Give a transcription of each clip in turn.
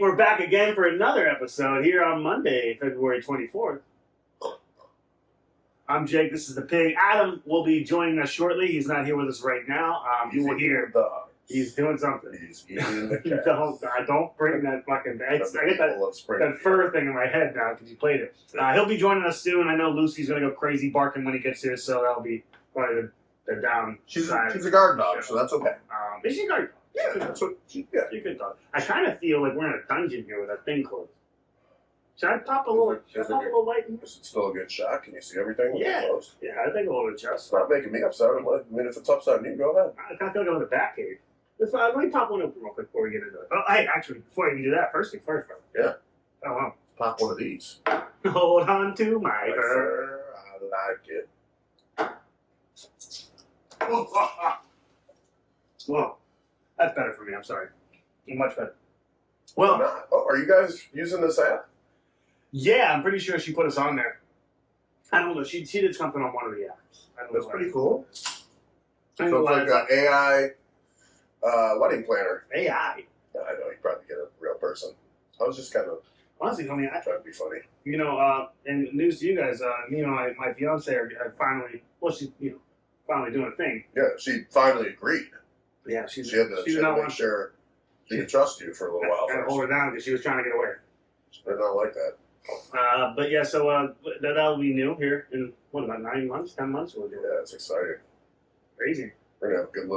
we're back again for another episode here on Monday, February 24th. I'm Jake, this is the Pig. Adam will be joining us shortly. He's not here with us right now. You will hear he's doing something. He's eating the cat. don't bring that fucking... I get that fur thing in my head now because you played it. He'll be joining us soon. I know Lucy's going to go crazy barking when he gets here, so that'll be probably the down. She's a guard dog, so that's okay. Is she a guard dog? Yeah, that's what she's a good dog. I kind of feel like we're in a dungeon here with that thing closed. Should I pop a little light in here? Is it still a good shot? Can you see everything when it's closed? Yeah, I think a little adjust. It's not making me upset. I mean, if it's upside on you, go ahead. I kind of feel like I'm in the back cave. Let me pop one open real quick before we get into it. Oh, hey, actually, before I even do that, first thing first, bro. Yeah. Oh, wow. Pop one of these. Hold on to my fur. I like it. Whoa. That's better for me, I'm sorry. Much better. Well, are you guys using this app? Yeah, I'm pretty sure she put us on there. I don't know. She did something on one of the apps. That's pretty cool. So it's like an AI wedding planner. AI? I know, you probably get a real person. I was just kind of honestly, I mean, trying to be funny. You know, and news to you guys, me and my fiance are finally, she's, finally doing a thing. Yeah, she finally agreed. Yeah, she had to make sure she could trust you for a little while. And hold her down because she was trying to get away. She did not like that. But yeah, so that'll be new here in, about 9 months, 10 months? We'll do it. Yeah, it's exciting. Crazy. We're going to have a good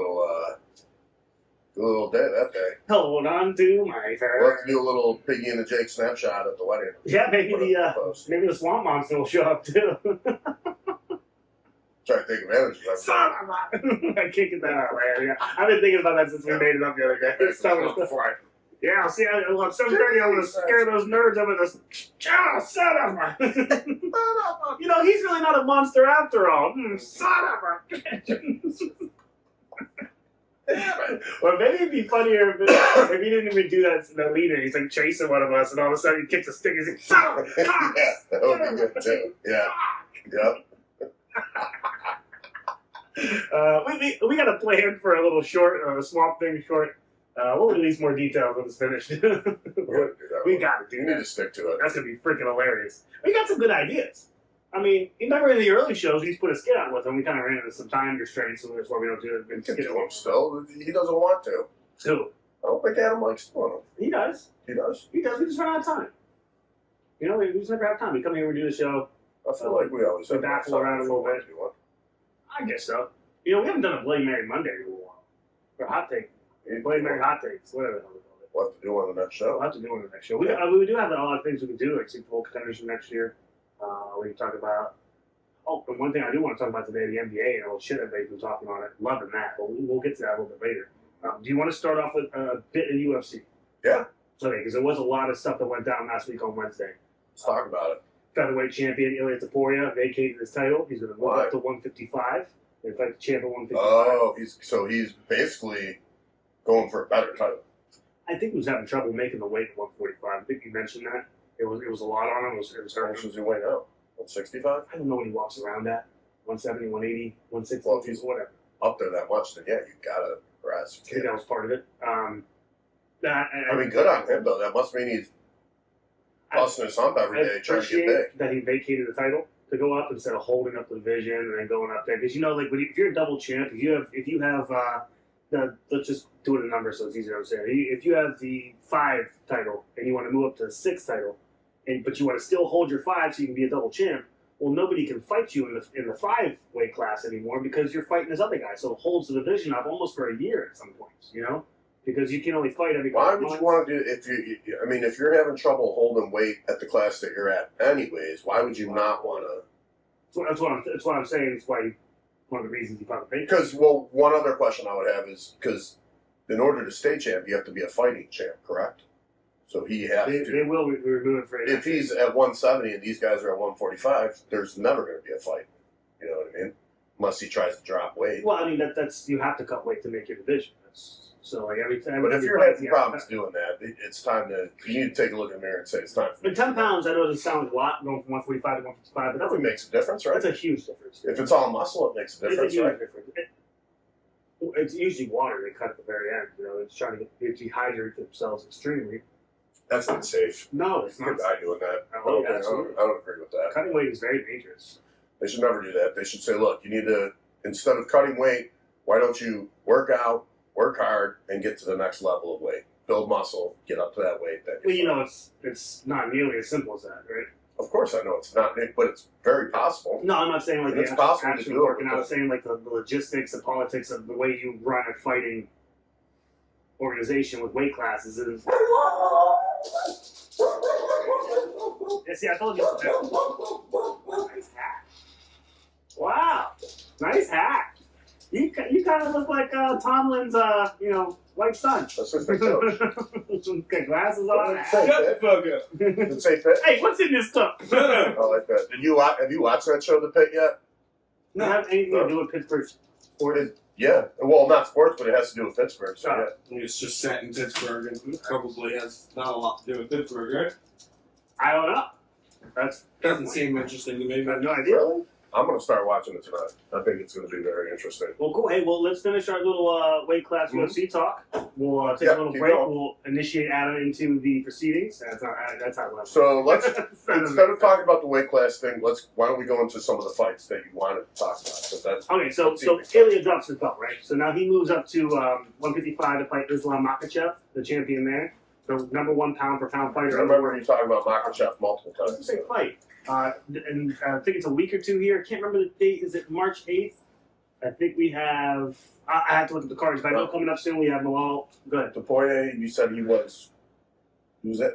little day that day. Hold on to my fur. We'll have to do a little Piggy and the Jake snapshot at the wedding. Yeah, maybe the swamp monster will show up too. Try to take advantage of that. I can't get that out of my area. I've been thinking about that since we made it up the other day. Yeah, I'll see. At 7:30, I'm gonna scare those nerds over this. Son of a! He's really not a monster after all. Son of a! Well, maybe it'd be funnier if he didn't even do that to the leader. He's like chasing one of us, and all of a sudden he kicks a stick. He's like, son of a! Yeah, that would be good too. Yeah. Yep. We got a plan for a little short, a Swamp Thing short. We'll release more details when it's finished. We got to do that. We need to stick to it. That's going to be freaking hilarious. We got some good ideas. I mean, you remember in the early shows, we used to put a skit on with him. We kind of ran into some time restraints, so that's why we don't do it. We can do him still. He doesn't want to. Who? I don't think Adam likes doing them. He does. He does? He does. We just run out of time. We just never have time. We come here, we do the show. I feel like we always have baffle around a little bit. I guess so. We haven't done a Bloody Mary Monday in a while. Or hot take. Bloody Mary hot takes, whatever the hell we call it. We'll have to do one on the next show. We'll have to do one on the next show. We do have a lot of things we can do, like Super Bowl contenders for next year. We can talk about... Oh, and one thing I do want to talk about today, the NBA and all the shit everybody's been talking on it. Loving that, but we'll get to that a little bit later. Do you want to start off with a bit of UFC? Yeah. Okay, because there was a lot of stuff that went down last week on Wednesday. Let's talk about it. Featherweight champion Ilya Taporia vacated his title. He's going to move up to 155. They fight the champ at 155. Oh, he's basically going for a better title. I think he was having trouble making the weight at 145. I think you mentioned that. It was a lot on him. It was How much does he weigh now? 165? I don't know what he walks around at. 170, 180, 160, well, if he's whatever. Up there that much, then yeah, you gotta rest. I think that was part of it. I mean, good on him though. That must mean he's busting his hump every day trying to get big. That he vacated the title to go up instead of holding up the division and then going up there. Because if you're a double champ, if you have let's just do it in numbers so it's easier to understand. If you have the 5 title and you want to move up to the 6 title, but you want to still hold your 5 so you can be a double champ, well, nobody can fight you in the 5 weight class anymore because you're fighting this other guy. So it holds the division up almost for a year at some points, because you can only fight every. Why would you want to do if you're having trouble holding weight at the class that you're at anyways? Why would you not want to? That's what I'm saying. It's why one of the reasons he probably paid. Because one other question I would have is because in order to stay champ, you have to be a fighting champ, correct? So he has to. They will remove it for. If he's at 170 and these guys are at 145, there's never going to be a fight. You know what I mean? Unless he tries to drop weight. Well, I mean that's you have to cut weight to make your division. So like every time. But if you're having problems doing that, it's time to. You need to take a look in the mirror and say it's time. But 10 pounds, I know it doesn't sound a lot going from 145 to 155, but that makes a difference, right? That's a huge difference. If it's all muscle, it makes a difference, it's a huge right? difference. It's usually water they cut at the very end. It's trying to dehydrate themselves extremely. That's not safe. No, it's You not. could die doing that. Oh, I don't agree with that. Cutting weight is very dangerous. They should never do that. They should say, look, you need to, instead of cutting weight, why don't you work out, work hard, and get to the next level of weight? Build muscle, get up to that weight. That Well, you know, it's not nearly as simple as that, right? Of course, I know it's not, but it's very possible. No, I'm not saying like And the it's actual possible to action do it working with out. I'm the- saying like the logistics, the politics of the way you run a fighting organization with weight classes is. Yeah, see, I told you. Nice hat. Wow, nice hat. You kind of look like Tomlin's white son. That's just my coach. Got glasses on. Shut Shut the fuck up. Did it say fit? Hey, what's in this stuff? Shut up. I like that. Have you watched that show, The Pit, yet? Not have anything to do with Pittsburgh sports. Yeah. Well, not sports, but it has to do with Pittsburgh. So yeah. It's just set in Pittsburgh and probably has not a lot to do with Pittsburgh, right? I don't know. That's Doesn't seem interesting to me, I have but no idea. Really? I'm gonna start watching it tonight. I think it's gonna be very interesting. Well, cool. Hey, well, let's finish our little weight class UFC talk. We'll take Yeah, a little keep break. going. We'll initiate Adam into the proceedings. That's not what. So let's instead of talking about the weight class thing, why don't we go into some of the fights that you wanted to talk about? 'Cause that's Okay, so Ilya drops his belt, right? So now he moves up to 155 to fight Islam Makhachev, the champion there, the #1 pound for pound I fighter. remember you talking about Makhachev multiple It's a times. big fight. And I think it's a week or two here. I can't remember the date. Is it March 8th? I think we have. I have to look at the cards, but I know coming up soon we have Malal. Good. Depoye, you said he was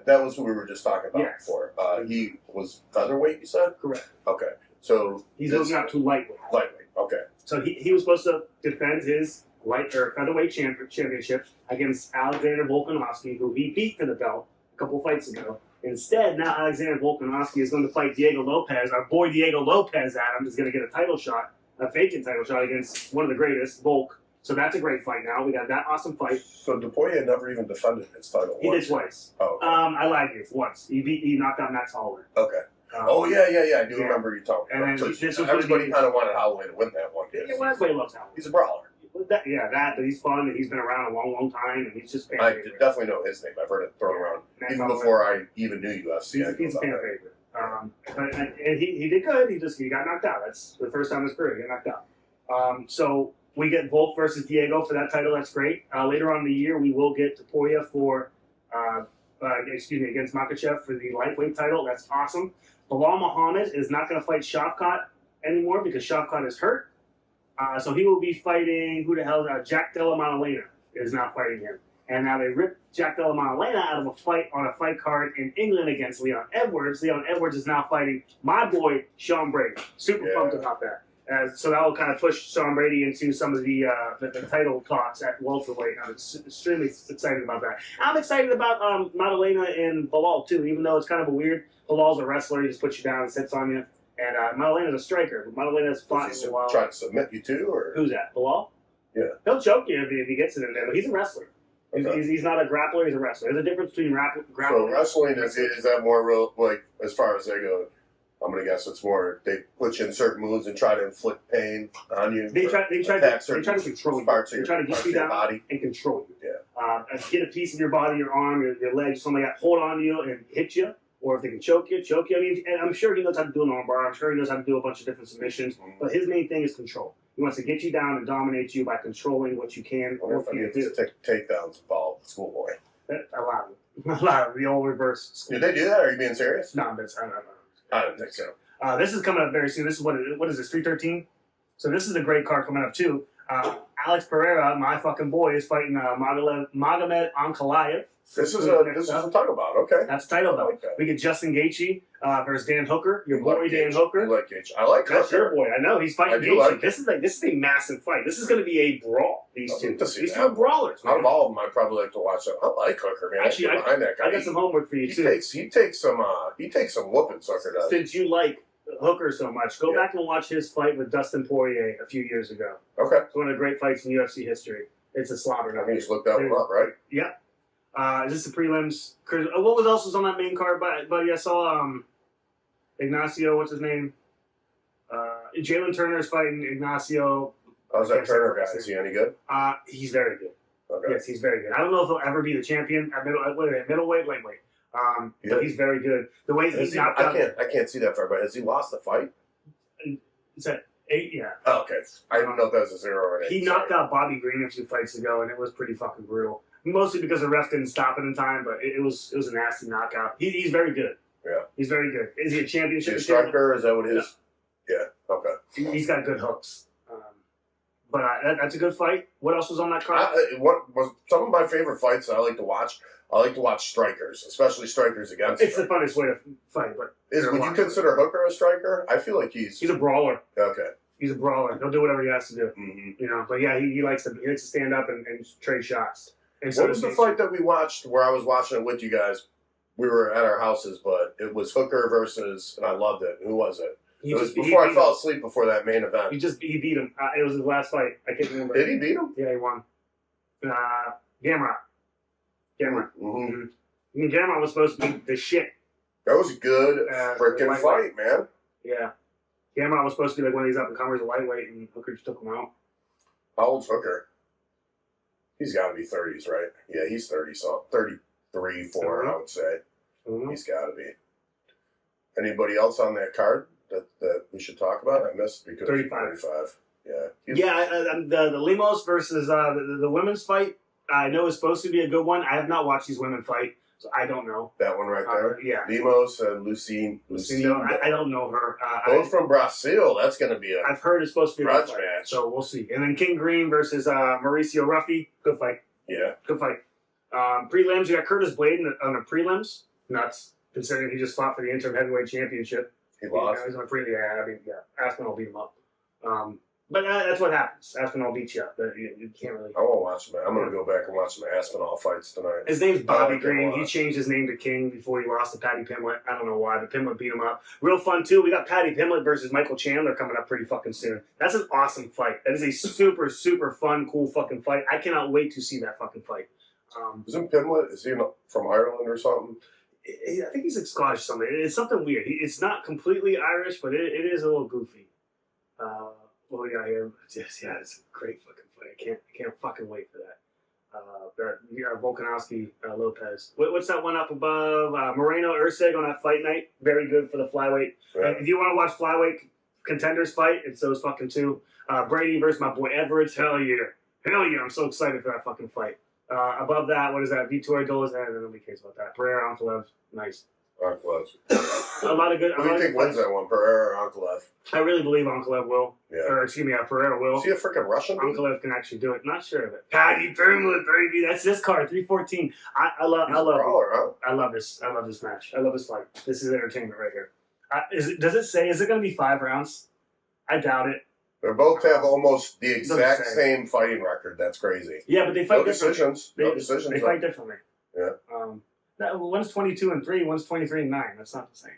that was who we were just talking about Yes. before. He was featherweight, you said? Correct. Okay. So He's this- moving up to lightweight. lightweight. Okay. So he was supposed to defend his light or featherweight championship against Alexander Volkanovski, who he beat for the belt a couple fights ago. Instead, now Alexander Volkanovski is going to fight Diego Lopez. Our boy Diego Lopez, Adam, is going to get a title shot, a vacant title shot against one of the greatest, Volk. So that's a great fight now. We got that awesome fight. So Depoye never even defended his title. He once. did twice. Oh, okay. I lied to you. Once. He knocked out Max Holloway. Okay. Um, Oh yeah. I do Yeah. remember you talking And about then it. this So was gonna everybody be- kind of wanted Holloway to win that one. Yeah, well, everybody loves Holloway. He's a brawler. But he's fun and he's been around a long, long time and he's just fan I favorite. definitely know his name. I've heard it thrown around Max even Holloway. before I even knew UFC. I knew He's a about fan that. favorite. And he did good. He got knocked out. That's the first time in his career he got knocked out. So we get Volk versus Diego for that title. That's great. Later on in the year, we will get Tapoya for against Makhachev for the lightweight title. That's awesome. Bilal Muhammad is not going to fight Shavkat anymore because Shavkat is hurt. So he will be fighting Jack Della Maddalena is not fighting him. And now they ripped Jack Della Maddalena out of a fight on a fight card in England against Leon Edwards. Leon Edwards is now fighting my boy Sean Brady. Super pumped about that. So that will kind of push Sean Brady into some of the title talks at welterweight. I'm extremely excited about that. I'm excited about Maddalena and Bilal too, even though it's kind of a weird. Bilal's a wrestler; he just puts you down and sits on you. And Maddalena's a striker. But Maddalena's fought Does in he a while. try to submit you too, or Who's that? Bilal? Yeah. He'll choke you if he gets it in there, but he's a wrestler. Okay. He's not a grappler; he's a wrestler. There's a difference between So grappling. wrestling is that more real? Like as far as they go, I'm gonna guess it's more they put you in certain moves and try to inflict pain on you. They try to control you. parts of They try to your, get parts you of your down body. and control you. Yeah. Get a piece of your body, your arm, your leg, something like that, hold on to you and hit you. Or if they can choke you. I mean, and I'm sure he knows how to do an armbar. I'm sure he knows how to do a bunch of different submissions. But his main thing is control. He wants to get you down and dominate you by controlling what you can I wonder or if I can't need do. to take takedowns involved schoolboy. A lot of the old reverse. Did they do that? Are you being serious? No, that's I don't know. I don't think so. This is coming up very soon. This is what is this, 313? So this is a great card coming up too. Alex Pereira, my fucking boy, is fighting Magomed Ankalaev. This is a title bout. Okay. That's the title I though. like that. We get Justin Gaethje versus Dan Hooker, your You boy like Dan Gage. Hooker. You like Gage. I like That's your Hooker. boy. I know he's fighting I do Gaethje. like it. This is a massive fight. This is going to be a brawl. These I'd two. like to see These that. two are brawlers. Out Man. of all of them, I'd probably like to watch that. I like Hooker, man. Actually, I get behind that guy. I got some homework for you he too. takes some whooping, Hooker does. Since you like Hooker so much, go Yeah. back and watch his fight with Dustin Poirier a few years ago. Okay. It's one of the great fights in UFC history. It's a slaughter. I can just look that one up, right? Is this the prelims? What else was on that main card, buddy? I saw Ignacio. What's his name? Jalen Turner's fighting Ignacio. How's that Turner guy? Is he any good? He's very good. Okay. Yes, he's very good. I don't know if he'll ever be the champion at middleweight, lightweight. But he's very good. The way he's knocked out. I can't see that far, but has he lost the fight? It's at 8, yeah. Oh, okay. I didn't know if that was a 0 or an 8. He knocked out Bobby Green a few fights ago, and it was pretty fucking brutal. Mostly because the ref didn't stop it in time, but it was a nasty knockout. He's very good. Yeah. He's very good. Is he a championship? Is he a striker? Is that what it is? No. Yeah. Okay. He's got good hooks. But that's a good fight. What else was on that card? What was some of my favorite fights that I like to watch? I like to watch strikers, especially strikers against. It's the funnest way to fight. But would you consider Hooker a striker? I feel like he's a brawler. Okay. He's a brawler. He'll do whatever he has to do. Mm-hmm. You know. But yeah, he likes to stand up and trade shots. And so what was the fight that we watched where I was watching it with you guys? We were at our houses, but it was Hooker versus, and I loved it. Who was it? It was before I fell asleep before that main event. He beat him. It was his last fight. I can't remember. Did he beat him? Yeah, he won. Gamrot. Mm-hmm. I mean, Gamrot was supposed to be the shit. That was a good freaking fight, man. Yeah. Gamrot was supposed to be like one of these up-and-comers, a lightweight, and Hooker just took him out. How old's Hooker? He's got to be 30s, right? Yeah, he's 30, so 33, 4, I would say. Mm-hmm. He's got to be. Anybody else on that card that we should talk about? I missed because 35. Yeah. The Lemos versus the women's fight, I know is supposed to be a good one. I have not watched these women fight, so I don't know. That one right there? Yeah. Lemos and Lucine. I don't know her. Both from Brazil. That's going to be a I've heard it's supposed to be a grudge good fight, match. so we'll see. And then King Green versus Mauricio Ruffy. Good fight. Yeah. Good fight. Prelims, you got Curtis Blade on the prelims. Nuts, considering he just fought for the interim heavyweight championship. He lost. He's on a Aspinall beat him up. But that's what happens. Aspinall beats you up. You can't really. I won't watch him. I'm going to go back and watch some Aspinall fights tonight. His name's Bobby Green. He changed his name to King before he lost to Patty Pimlet. I don't know why, but Pimlet beat him up. Real fun, too. We got Patty Pimlet versus Michael Chandler coming up pretty fucking soon. That's an awesome fight. That is a super, super fun, cool fucking fight. I cannot wait to see that fucking fight. Isn't Pimlet, is he from Ireland or something? I think he's like Scottish something. It's something weird. It's not completely Irish, but it is a little goofy. What we got here? It's a great fucking fight. I can't fucking wait for that. Volkanovski, Lopez. What's that one up above? Moreno Ursig on that fight night. Very good for the flyweight. Yeah. If you want to watch flyweight contenders fight, it's those fucking two. Brady versus my boy Everett. Hell yeah. I'm so excited for that fucking fight. Above that, what is that? Vitor Dolizan, and nobody cares about that. Pereira, Ankalev, nice. Ankalev. A lot of good. Who do you think wins that one, Pereira or Ankalev? I really believe Ankalev will. Yeah. Or excuse me, Pereira will. Is he a freaking Russian? Ankalev can actually do it. Not sure of it. Patty Pimlet, baby. That's this card, 314. I love this match. I love this fight. This is entertainment right here. Does it say? Is it going to be 5 rounds? I doubt it. They both have almost the exact same fighting record. That's crazy. Yeah, but they fight differently. No decisions. They fight differently. Yeah. One's 22-3. One's 23-9. That's not the same.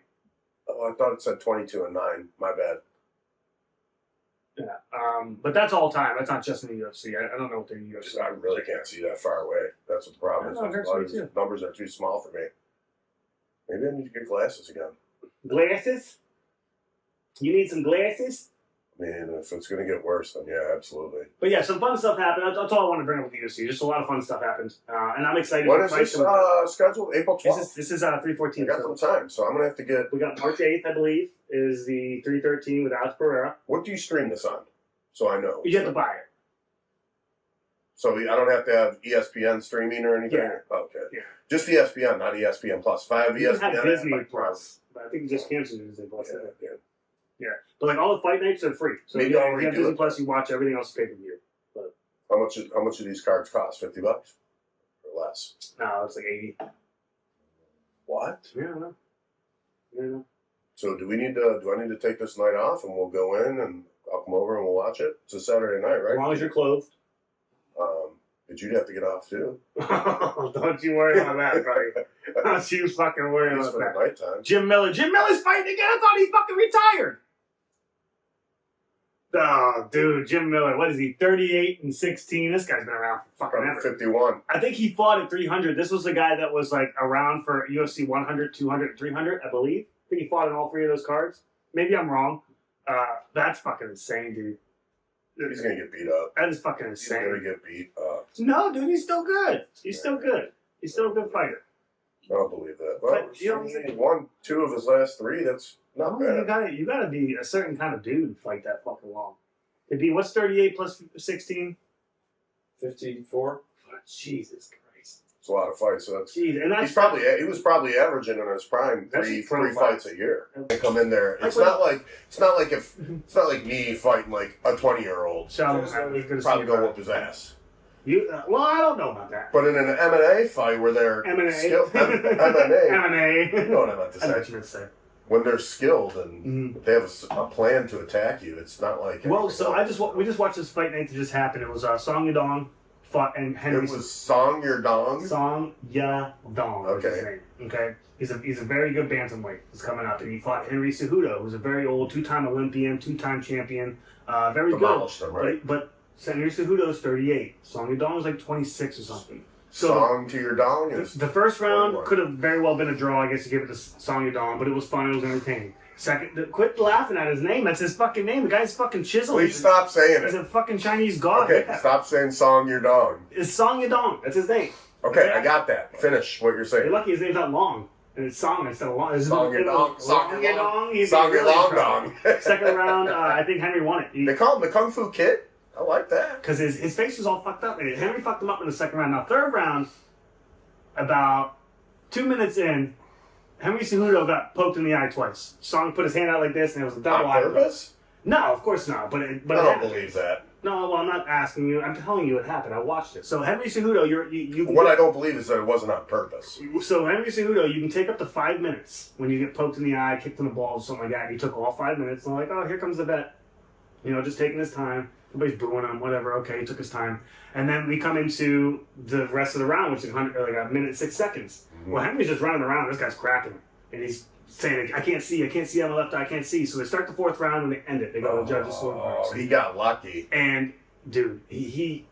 Oh, I thought it said 22-9. My bad. Yeah. But that's all time. That's not just in the UFC. I don't know what they're in the UFC. I really can't see that far away. That's what the problem is. No, A lot of these numbers are too small for me. Maybe I need to get glasses again. Glasses? You need some glasses? I mean, if it's going to get worse, then yeah, absolutely. But yeah, some fun stuff happened. That's all I want to bring up with the UFC. Just a lot of fun stuff happened. And I'm excited. When is this scheduled? April 12th? This is 3/14. I got some time, so I'm going to have to get... We got March 8th, I believe, is the 3/13 with Alex Pereira. What do you stream this on? So I know. You have to buy it. So I don't have to have ESPN streaming or anything? Yeah. Okay. Yeah. Just ESPN, not ESPN Plus. If I have You ESPN... have Disney Plus. But I think you just canceled Disney Plus. Yeah. Yeah. But like all the fight nights are free. So Maybe if I'll you have redo Disney it. Plus, you watch everything else pay-per-view. But How much do these cards cost? $50 or less? no, it's like 80. What? Yeah, I know. Yeah, I know. So do I need to take this night off and we'll go in and I'll come over and we'll watch it? It's a Saturday night, right? As long as you're clothed. But you'd have to get off too. Don't you worry about that, buddy. Don't you fucking worry It's about for that. the nighttime. Jim Miller's fighting again. I thought he fucking retired. Oh, dude, Jim Miller. What is he? 38-16. This guy's been around for fucking ever. 51. I think he fought at 300. This was the guy that was like around for UFC 100, 200, 300, I believe. I think he fought in all 3 of those cards. Maybe I'm wrong. That's fucking insane, dude. He's gonna get beat up. That is fucking He's insane. gonna get beat up. No, dude, he's still good. He's still good. He's still a good fighter. I don't believe that. Well, But, you know, he won 2 of his last 3. That's not bad. you gotta be a certain kind of dude to fight that fucking long. It'd be what's 38 plus 16? 54. Oh, Jesus Christ! It's a lot of fights. So that's Jeez, and that's he was probably averaging in his prime That's three pro fights a year. They come in there. Like It's not like me fighting like a 20-year-old. so Probably go whoop his ass. Well, I don't know about that. But in an M&A fight where they're M&A. skilled, M&A, M&A. you know what I meant to I know say. what you meant to say. When they're skilled and they have a plan to attack you, it's not like Well, so we just watched this fight night that just happened. It was Song Yadong fought and Henry. It was Song Your Dong. Song Yadong. Was his name. Okay, he's a very good bantamweight. He's coming up, and he fought Henry Cejudo, who's a very old 2-time Olympian, 2-time champion. Very Demolished good. him, right? But Henry Cejudo is 38. Song Yadong was like 26 or something. So Song to Your Dong is the first round 21. could have very well been a draw. I guess you give it to Song Yadong, but it was fun. It was entertaining. Second, quit laughing at his name. That's his fucking name. The guy's fucking chiseled. Please stop saying He's it. a fucking Chinese god. Okay, stop saying Song Your Dong. It's Song Yadong. That's his name. Okay, I got that. Finish what you're You're saying. lucky his name's not long. And it's Song instead of long. Song Your Dong. Song Your Long. He's Song Your really Long in trouble. Dong. Second round, I think Henry won it. They call him the Kung Fu Kid? I like that. Because his face was all fucked up. And Henry fucked him up in the second round. Now, third round, about 2 minutes in, Henry Cejudo got poked in the eye twice. Song put his hand out like this, and it was a double eye. On purpose? No, of course not. But I it don't happened. believe that. No, well, I'm not asking you. I'm telling you it happened. I watched it. So Henry Cejudo, you What I don't believe is that it wasn't on purpose. So Henry Cejudo, you can take up to 5 minutes when you get poked in the eye, kicked in the balls, something like that. He took all 5 minutes. And I'm like, oh, here comes the vet. You know, just taking his time. Everybody's booing him, whatever. Okay, he took his time. And then we come into the rest of the round, which is like a minute and 6 seconds. Mm-hmm. Well, Henry's just running around. This guy's cracking him. And he's saying, I can't see on the left eye, I can't see. So they start the fourth round and they end it. They go to the judges. Oh, he got lucky. And, dude, he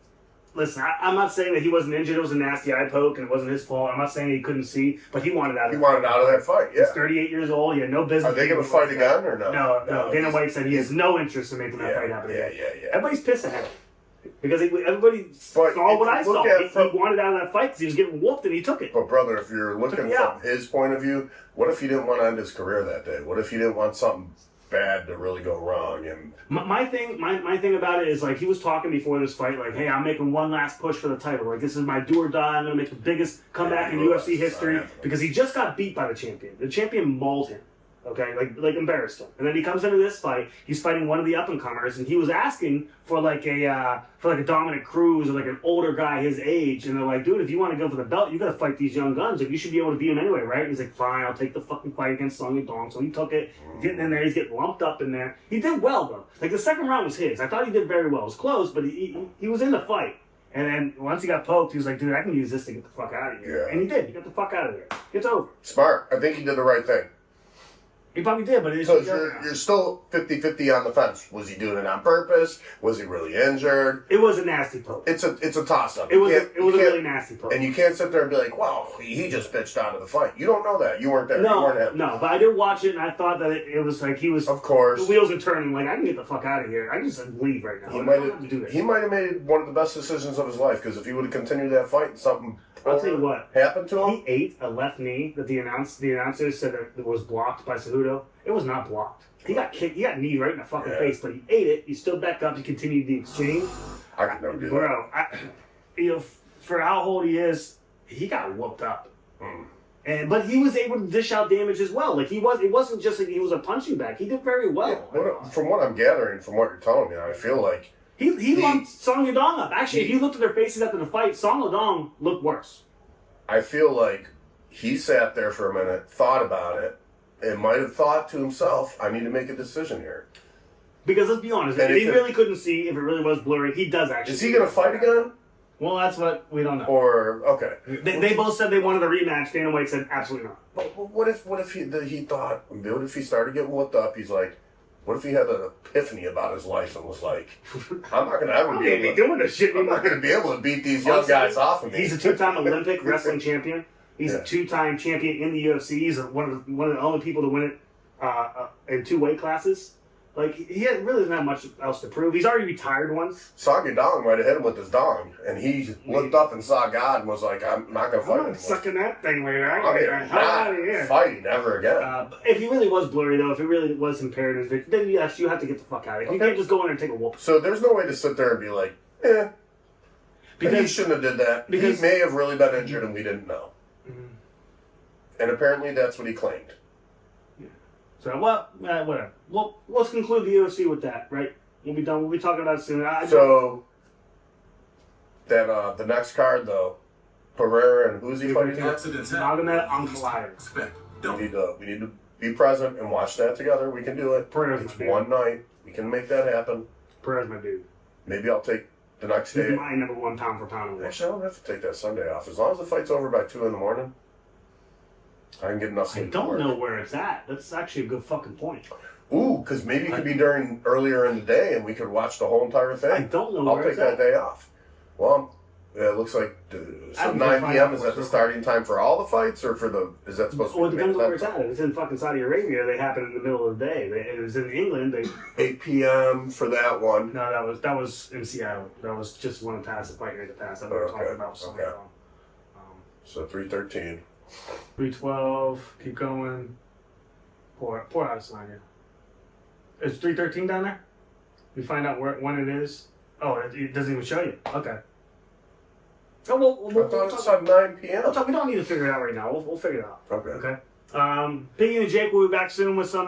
listen, I'm not saying that he wasn't injured. It was a nasty eye poke and it wasn't his fault. I'm not saying he couldn't see, but he wanted out of that fight, yeah. He's 38 years old. He had no business. Are they going to fight again or no? No. Dana White said he has no interest in making that fight happen again. Yeah. Everybody's pissed at him. Because everybody saw what I saw. He wanted out of that fight because he was getting whooped and he took it. But brother, if you're looking from his point of view, what if he didn't want to end his career that day? What if he didn't want something bad to really go wrong? And my thing about it is like he was talking before this fight, like, hey, I'm making one last push for the title. Like this is my do or die. I'm gonna make the biggest comeback in UFC history because he just got beat by the champion. The champion mauled him. Okay, like embarrassed him, and then he comes into this fight. He's fighting one of the up and comers, and he was asking for like a Dominic Cruz or like an older guy his age, and they're like, dude, if you want to go for the belt, you got to fight these young guns. Like you should be able to beat him anyway, right? And he's like, fine, I'll take the fucking fight against Song Yadong. So he took it, getting in there, he's getting lumped up in there. He did well though. Like the second round was his. I thought he did very well. It was close, but he was in the fight. And then once he got poked, he was like, dude, I can use this to get the fuck out of here. Yeah. And he did. He got the fuck out of there. It's over. Smart. I think he did the right thing. He probably did, but it's so you're still 50-50 on the fence. Was he doing it on purpose? Was he really injured? It was a nasty poke. It's a toss-up. It was a really nasty poke. And you can't sit there and be like, well, he just pitched out of the fight. You don't know that. You weren't there. No, you weren't him. No, but I did watch it, and I thought that it was like he was... Of course. The wheels are turning. Like, I can get the fuck out of here. I can just leave right now. He might have made one of the best decisions of his life, because if he would have continued that fight and something... I'll tell you what happened to him. He ate a left knee that the announcer said that it was blocked by Cejudo. It was not blocked. He got kicked. He got kneed right in the fucking face, but he ate it. He stood back up. He continued the exchange. I could never do that. For how old he is, he got whooped up. But he was able to dish out damage as well. Like it wasn't just like he was a punching bag. He did very well. Yeah, from what I'm gathering, from what you're telling me, I feel like. He lumped Song Yadong up. Actually, if you looked at their faces after the fight, Song Yadong looked worse. I feel like he sat there for a minute, thought about it, and might have thought to himself, I need to make a decision here. Because let's be honest, if he really couldn't see, if it really was blurry, he does actually. Is he going to fight again? Well, that's what we don't know. Or, okay. They both said they wanted a rematch. Dana White said absolutely not. But what if he thought, what if he started getting whooped up? He's like, what if he had an epiphany about his life and was like, I'm not going to ever be able to doing this shit. I'm not going to be able to beat these young guys off of me. He's a 2-time Olympic wrestling champion. He's a 2-time champion in the UFC. He's one of the only people to win it in 2 weight classes. Like, he really doesn't have much else to prove. He's already retired once. Soggy Dong might have hit him with his dong, and he looked up and saw God and was like, I'm not going to fight I'm anymore. not sucking that thing later. I mean, Out of here. fighting ever again. But if he really was blurry, though, if it really was impaired, then yes, you have to get the fuck out of here. You can't just go in there and take a whoop. So there's no way to sit there and be like, because he shouldn't have did that. He may have really been injured and we didn't know. Mm-hmm. And apparently that's what he claimed. So, whatever. Well, let's conclude the UFC with that, right? We'll be done. We'll be talking about it soon. The next card, though, Pereira and who's he fighting? Magomed Ankalaev. We need to be present and watch that together. We can do it. Pereira's It's my dude. one night. We can make that happen. Pereira's my dude. Maybe I'll take the next day. He's my number one pound for pound. Actually, I don't have to take that Sunday off. As long as the fight's over by 2 in, I can get enough sleep. I don't know where it's at. That's actually a good fucking point. Ooh, because maybe it could be during earlier in the day and we could watch the whole entire thing. I don't know I'll where take it's that at. day off. Well, it looks like so 9 p.m. Is that the starting time for all the fights, or for the? Is that supposed to be? Well, it depends on where it's at. If it's in fucking Saudi Arabia, they happen in the middle of the day. It was in England. 8 p.m. for that one. No, that was in Seattle. That was just one past the fight here in the past. That we were talking about. So 3:13. 3:12. Keep going. Pour out a sign here. It's 3:13 down there. We find out when it is. Oh, it doesn't even show you. Okay. Oh, I thought it said 9 p.m. We don't need to figure it out right now. We'll figure it out. Okay. Piggy and Jake will be back soon with some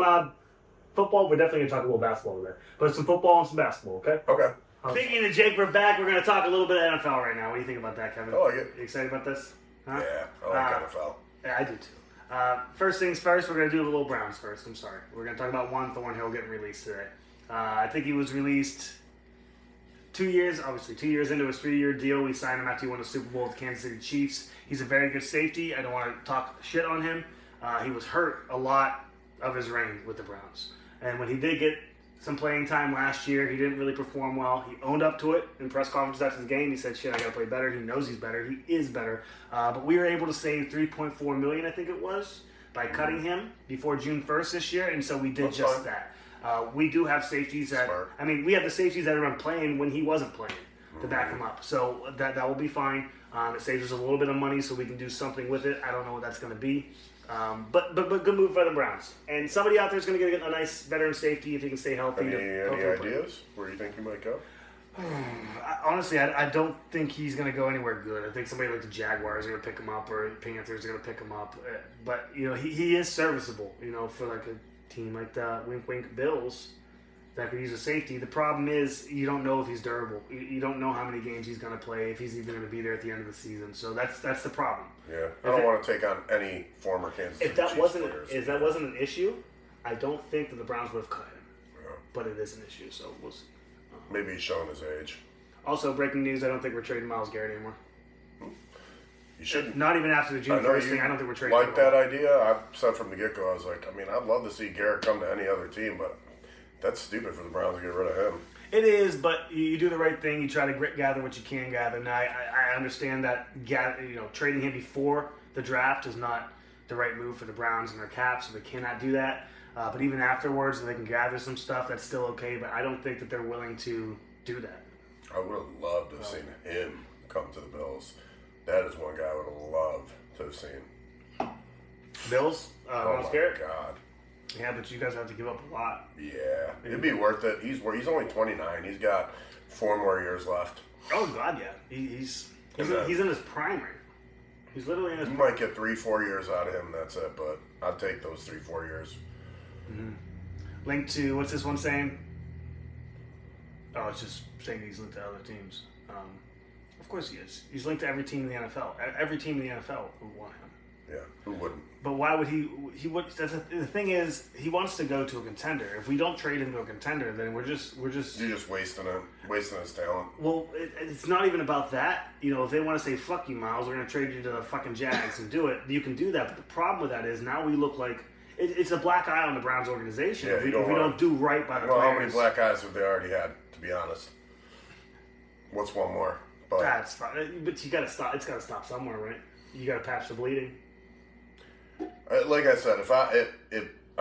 football. We're definitely going to talk a little basketball today. But some football and some basketball, okay? Okay. Piggy and Jake, we're back. We're going to talk a little bit of NFL right now. What do you think about that, Kevin? I like it. You excited about this? Huh? Yeah, I like NFL. Yeah, I do too. First things first, we're going to do the little Browns first. I'm sorry. We're going to talk about Juan Thornhill getting released today. I think he was released 2 years into his 3-year deal. We signed him after he won the Super Bowl with the Kansas City Chiefs. He's a very good safety. I don't want to talk shit on him. He was hurt a lot of his reign with the Browns. And when he did get some playing time last year, he didn't really perform well. He owned up to it in press conferences after the game. He said, shit, I got to play better. He knows he's better. He is better. But we were able to save $3.4 million, I think it was, by cutting him before June 1st this year. And so we did just that. We do have safeties that, Smart. I mean, we have the safeties that are playing when he wasn't playing to back him up. So that will be fine. It saves us a little bit of money so we can do something with it. I don't know what that's going to be. But good move for the Browns. And somebody out there is going to get a nice veteran safety if he can stay healthy. Any ideas where you think he might go? Honestly, I don't think he's going to go anywhere good. I think somebody like the Jaguars are going to pick him up, or the Panthers are going to pick him up. But, he is serviceable, for like a team like the wink Bills that could use a safety. The problem is you don't know if he's durable. You don't know how many games he's going to play, if he's even going to be there at the end of the season. So that's the problem. Yeah, I don't want to take on any former Kansas City Chiefs players. If that wasn't an issue, I don't think that the Browns would have cut him. Yeah. But it is an issue, so we'll see. Maybe he's showing his age. Also, breaking news: I don't think we're trading Myles Garrett anymore. You shouldn't. Not even after the June 1st thing. I don't think we're trading. Like that idea? I said from the get-go, I was like, I'd love to see Garrett come to any other team, but that's stupid for the Browns to get rid of him. It is, but you do the right thing. You try to gather what you can gather. Now, I understand that trading him before the draft is not the right move for the Browns and their cap, so they cannot do that. But even afterwards, if they can gather some stuff, that's still okay. But I don't think that they're willing to do that. I would have loved to have seen him come to the Bills. That is one guy I would have loved to have seen. Bills? Oh, my God. Yeah, but you guys have to give up a lot. Yeah, it'd be worth it. He's only 29. He's got 4 more years left. Oh, God, yeah. He's in his prime right now. He's literally in his You prime. might get 3-4 years out of him, that's it, but I'd take those 3-4 years. Mm-hmm. Linked to, what's this one saying? Oh, it's just saying he's linked to other teams. Of course he is. He's linked to every team in the NFL. Every team in the NFL would want him. Yeah, who wouldn't? But why would he would? The thing is, he wants to go to a contender. If we don't trade him to a contender, then we're just. You're just wasting his talent. Well, it's not even about that. If they want to say "fuck you, Miles," we're going to trade you to the fucking Jags and do it. You can do that, but the problem with that is now we look like it's a black eye on the Browns organization. Yeah, if we don't do right by the players. players. How many black eyes have they already had? To be honest, what's one more? But that's fine. But you got to stop. It's got to stop somewhere, right? You got to patch the bleeding. Like I said, if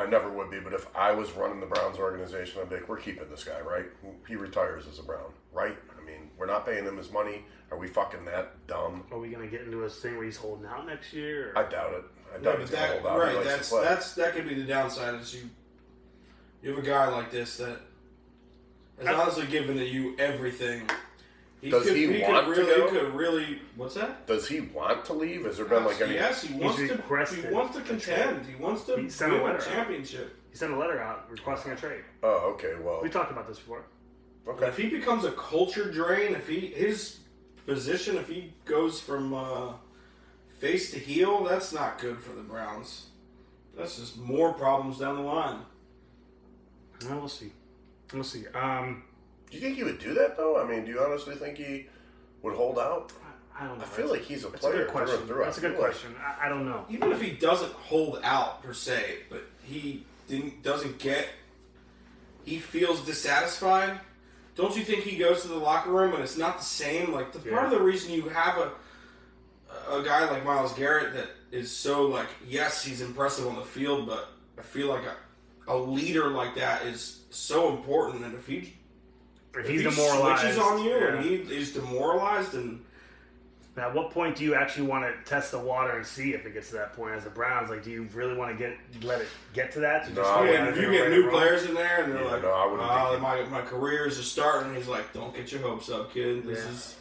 I never would be, but if I was running the Browns organization, I'd be like, we're keeping this guy, right? He retires as a Brown, right? I mean, we're not paying him his money. Are we fucking that dumb? Are we going to get into a thing where he's holding out next year? Or? I doubt it. I doubt he's going to hold out. Right, He likes to play. that could be the downside is you have a guy like this that has honestly given you everything. Does he want to go? He could really. What's that? Does he want to leave? Has there been like any? Yes, he wants to. He wants to contend. He wants to win a championship. He sent a letter out requesting a trade. Oh, okay. Well, we talked about this before. Okay. If he becomes a culture drain, if his position, if he goes from face to heel, that's not good for the Browns. That's just more problems down the line. Well, we'll see. We'll see. Do you think he would do that though? I mean, do you honestly think he would hold out? I don't know. I feel like he's a That's player a good question. through and through. That's a good question. I don't know. Even if he doesn't hold out per se, but he feels dissatisfied. Don't you think he goes to the locker room and it's not the same? Like part of the reason you have a guy like Myles Garrett that is so like, yes, he's impressive on the field, but I feel like a leader like that is so important. And if he demoralized, switches on you and he is demoralized, and at what point do you actually want to test the water and see if it gets to that point as the Browns? Like, do you really want to let it get to that? If you get new players in there and they're like, no, I wouldn't my career is just starting, he's like, don't get your hopes up, kid.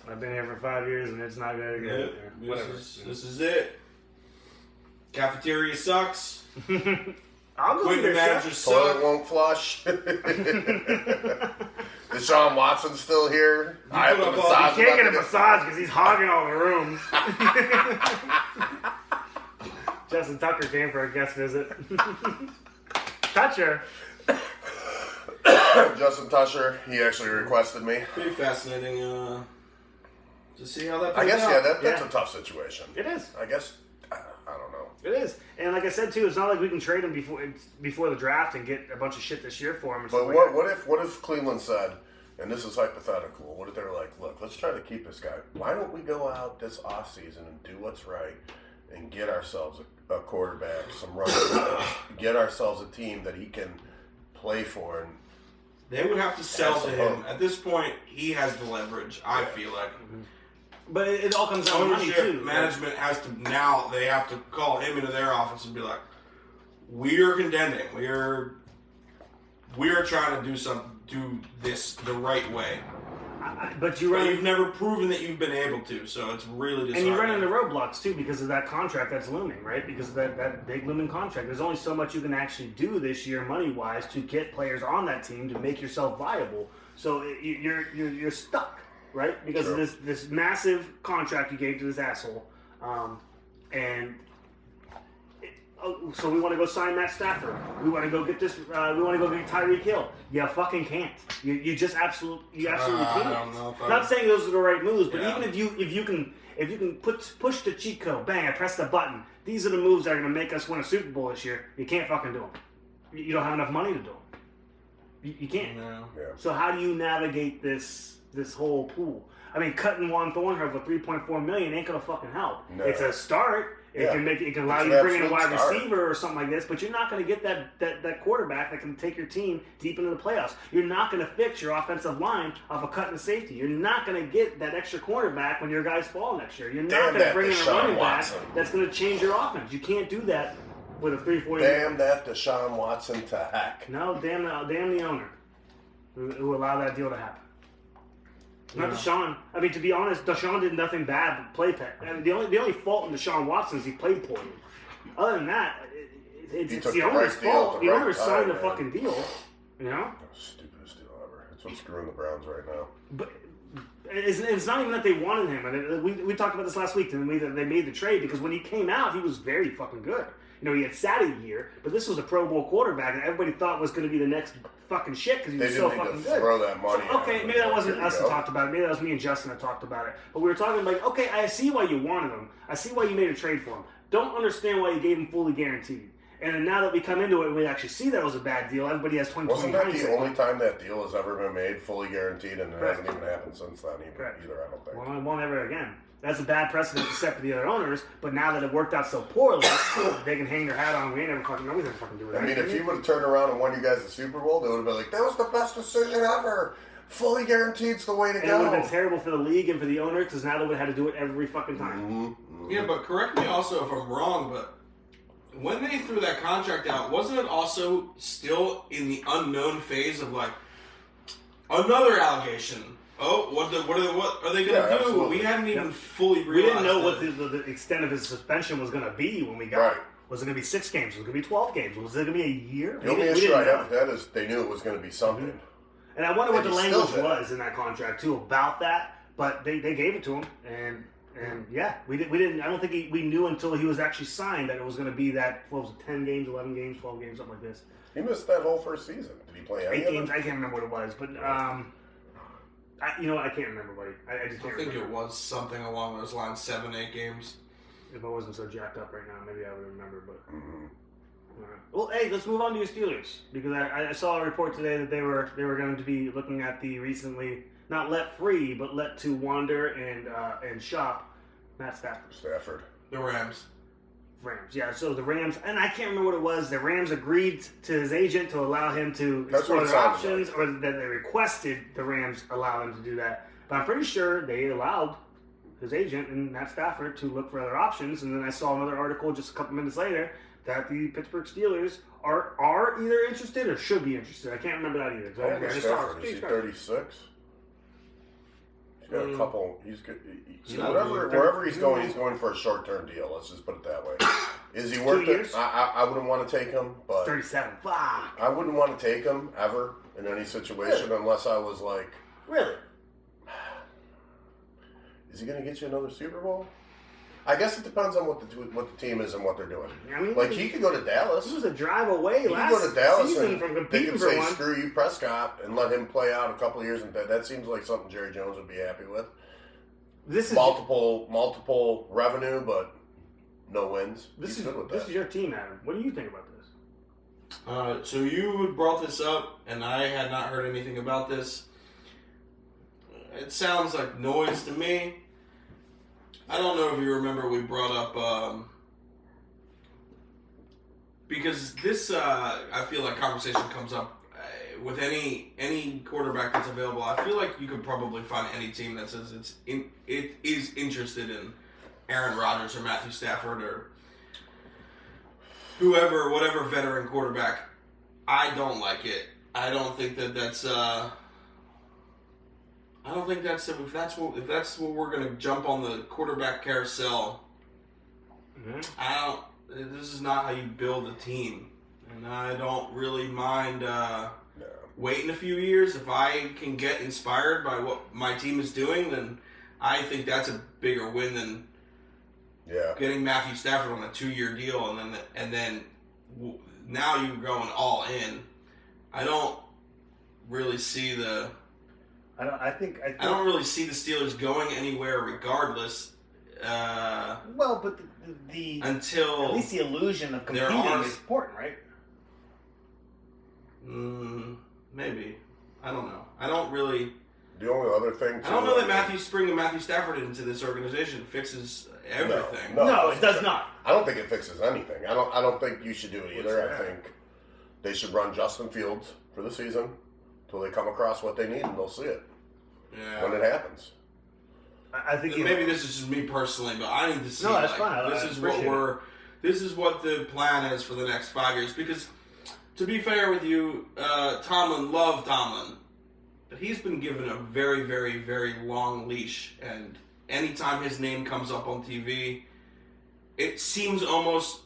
I've been here for 5 years and it's not good. This is it. Cafeteria sucks. I'll go Quit the manager Toilet won't flush. Deshaun Watson's still here. You can't get a massage because he's hogging all the rooms. Justin Tucker came for a guest visit. Toucher. Justin Tusher, he actually requested me. Pretty fascinating to see how that I plays guess, out. that's a tough situation. It is. I guess, I don't know. It is. And like I said, too, it's not like we can trade him before the draft and get a bunch of shit this year for him. But what if Cleveland said, and this is hypothetical, what if they were like, look, let's try to keep this guy. Why don't we go out this offseason and do what's right and get ourselves a quarterback, some running backs, get ourselves a team that he can play for? And they would have to sell to him. At this point, he has the leverage, I feel like. Mm-hmm. But it all comes down to money, too. Management has to, now they have to call him into their office and be like, we are contending. We are trying to do this the right way. But you've never proven that you've been able to, so it's really disheartening. And you run into roadblocks, too, because of that contract that's looming, right? Because of that big looming contract. There's only so much you can actually do this year, money-wise, to get players on that team to make yourself viable. So you're stuck. Right? Because of this massive contract you gave to this asshole. So we want to go sign Matt Stafford. We want to go get this. We want to go get Tyreek Hill. You fucking can't. You just absolutely can't. I don't know Not saying those are the right moves, but even if you can push the cheat code, bang, I press the button. These are the moves that are going to make us win a Super Bowl this year. You can't fucking do them. You don't have enough money to do them. You can't. No. Yeah. So how do you navigate this whole pool? I mean, cutting Juan Thornhill for $3.4 million ain't gonna fucking help. No. It's a start. It can allow you to bring in a wide receiver or something like this, but you're not gonna get that quarterback that can take your team deep into the playoffs. You're not gonna fix your offensive line off a cut and safety. You're not gonna get that extra cornerback when your guys fall next year. You're not gonna bring in a running back that's gonna change your offense. You can't do that with a 340. Damn that Deshaun Watson to heck. No, damn the owner who allowed that deal to happen. Not Deshaun. I mean, to be honest, Deshaun did nothing bad but play pet. I mean, the only fault in Deshaun Watson is he played poorly. Other than that, it's the owner's fault. The owner signed the fucking deal. You know? Stupidest deal ever. It's what's screwing the Browns right now. But it's not even that they wanted him. And we talked about this last week. And they made the trade because when he came out, he was very fucking good. You know, he had sat a year, but this was a Pro Bowl quarterback, and everybody thought was going to be the next fucking shit because he was so fucking good. Throw that money. So, okay, maybe that wasn't us that talked about it. Maybe that was me and Justin that talked about it. But we were talking like, okay, I see why you wanted him. I see why you made a trade for him. Don't understand why you gave him fully guaranteed. And then now that we come into it and we actually see that it was a bad deal, everybody has 20/20 Wasn't that the only time that deal has ever been made, fully guaranteed, and it hasn't even happened since then either, I don't think. Well, it won't ever again. that's a bad precedent to set for the other owners. But now that it worked out so poorly, they can hang their hat on. We ain't never fucking know. We didn't fucking do it. I mean, if he would have turned around and won you guys the Super Bowl, they would have been like, that was the best decision ever. Fully guaranteed's the way to and go. it would have been terrible for the league and for the owner because now they would have had to do it every fucking time. Mm-hmm. Yeah, but correct me also if I'm wrong, but when they threw that contract out, wasn't it also still in the unknown phase of like another allegation? Oh, what are they going to do? Absolutely. We hadn't even fully realized. We didn't know what the extent of his suspension was going to be when we got Right. it. Was it going to be 6 games? Was it going to be 12 games? Was it going to be a year? The only issue I have with that is they knew it was going to be something. Mm-hmm. And I wonder what the And he language still did. was in that contract too about that. But they gave it to him, and yeah, we didn't. I don't think we knew until he was actually signed that it was going to be that. What was it? 10 games, 11 games, 12 games, something like this. He missed that whole first season. Did he play any 8 of games. it? I can't remember what it was, but you know what? I can't remember, buddy. I just I can't think remember. it was something along those lines, 7-8 games. If I wasn't so jacked up right now, maybe I would remember. But Mm-hmm. well, hey, let's move on to your Steelers because I saw a report today that they were going to be looking at the recently not let free but let to wander and shop Matt Stafford. The Rams. Rams. Yeah, so the Rams, and I can't remember what it was. The Rams agreed to his agent to allow him to That's explore what it their sounds options, like. or that they requested the Rams allow him to do that. But I'm pretty sure they allowed his agent and Matt Stafford to look for other options. And then I saw another article just a couple minutes later that the Pittsburgh Steelers are either interested or should be interested. I can't remember that either. 'Cause How old I is just saw Stafford? Is he it. 36? He's got a couple. He's good. not Wherever he's going for a short-term deal. Let's just put it that way. Is he worth 2 it? years? I wouldn't want to take him, but 37. Fuck. I wouldn't want to take him ever in any situation unless I was like, Really? is he going to get you another Super Bowl? I guess it depends on what the team is and what they're doing. I mean, Like, he could go to Dallas. this was a drive away He could last go to Dallas season and from they competing could for say, one. screw you, Prescott, and let him play out a couple of years. And that seems like something Jerry Jones would be happy with. This is Multiple revenue, but no wins. This He's is good with this that. is your team, Adam. What do you think about this? So you brought this up, and I had not heard anything about this. It sounds like noise to me. I don't know if you remember we brought up because this I feel like conversation comes up with any quarterback that's available. I feel like you could probably find any team that says it is interested in Aaron Rodgers or Matthew Stafford or whoever, whatever veteran quarterback. I don't like it. I don't think that's. I don't think that's if that's what we're gonna jump on the quarterback carousel. Mm-hmm. This is not how you build a team, and I don't really mind waiting a few years if I can get inspired by what my team is doing. Then I think that's a bigger win than getting Matthew Stafford on a 2-year deal, and then now you're going all in. I don't really see the. I think I don't really see the Steelers going anywhere, regardless. well, but the Until at least the illusion of there competing are- is important, right? Maybe. I don't know. I don't really. The only other thing, too, I don't know that Matthew Stafford into this organization fixes everything. No, it does not. I don't think it fixes anything. I don't think you should do it either. What's I that? think they should run Justin Fields for the season until they come across what they need, and they'll see it when it happens. I think Maybe this is just me personally, but I need to see. No, that's fine. This is what appreciate This is what the plan is for the next 5 years. Because, to be fair with you, Tomlin, love Tomlin, but he's been given a very, very, very long leash, and anytime his name comes up on TV, it seems almost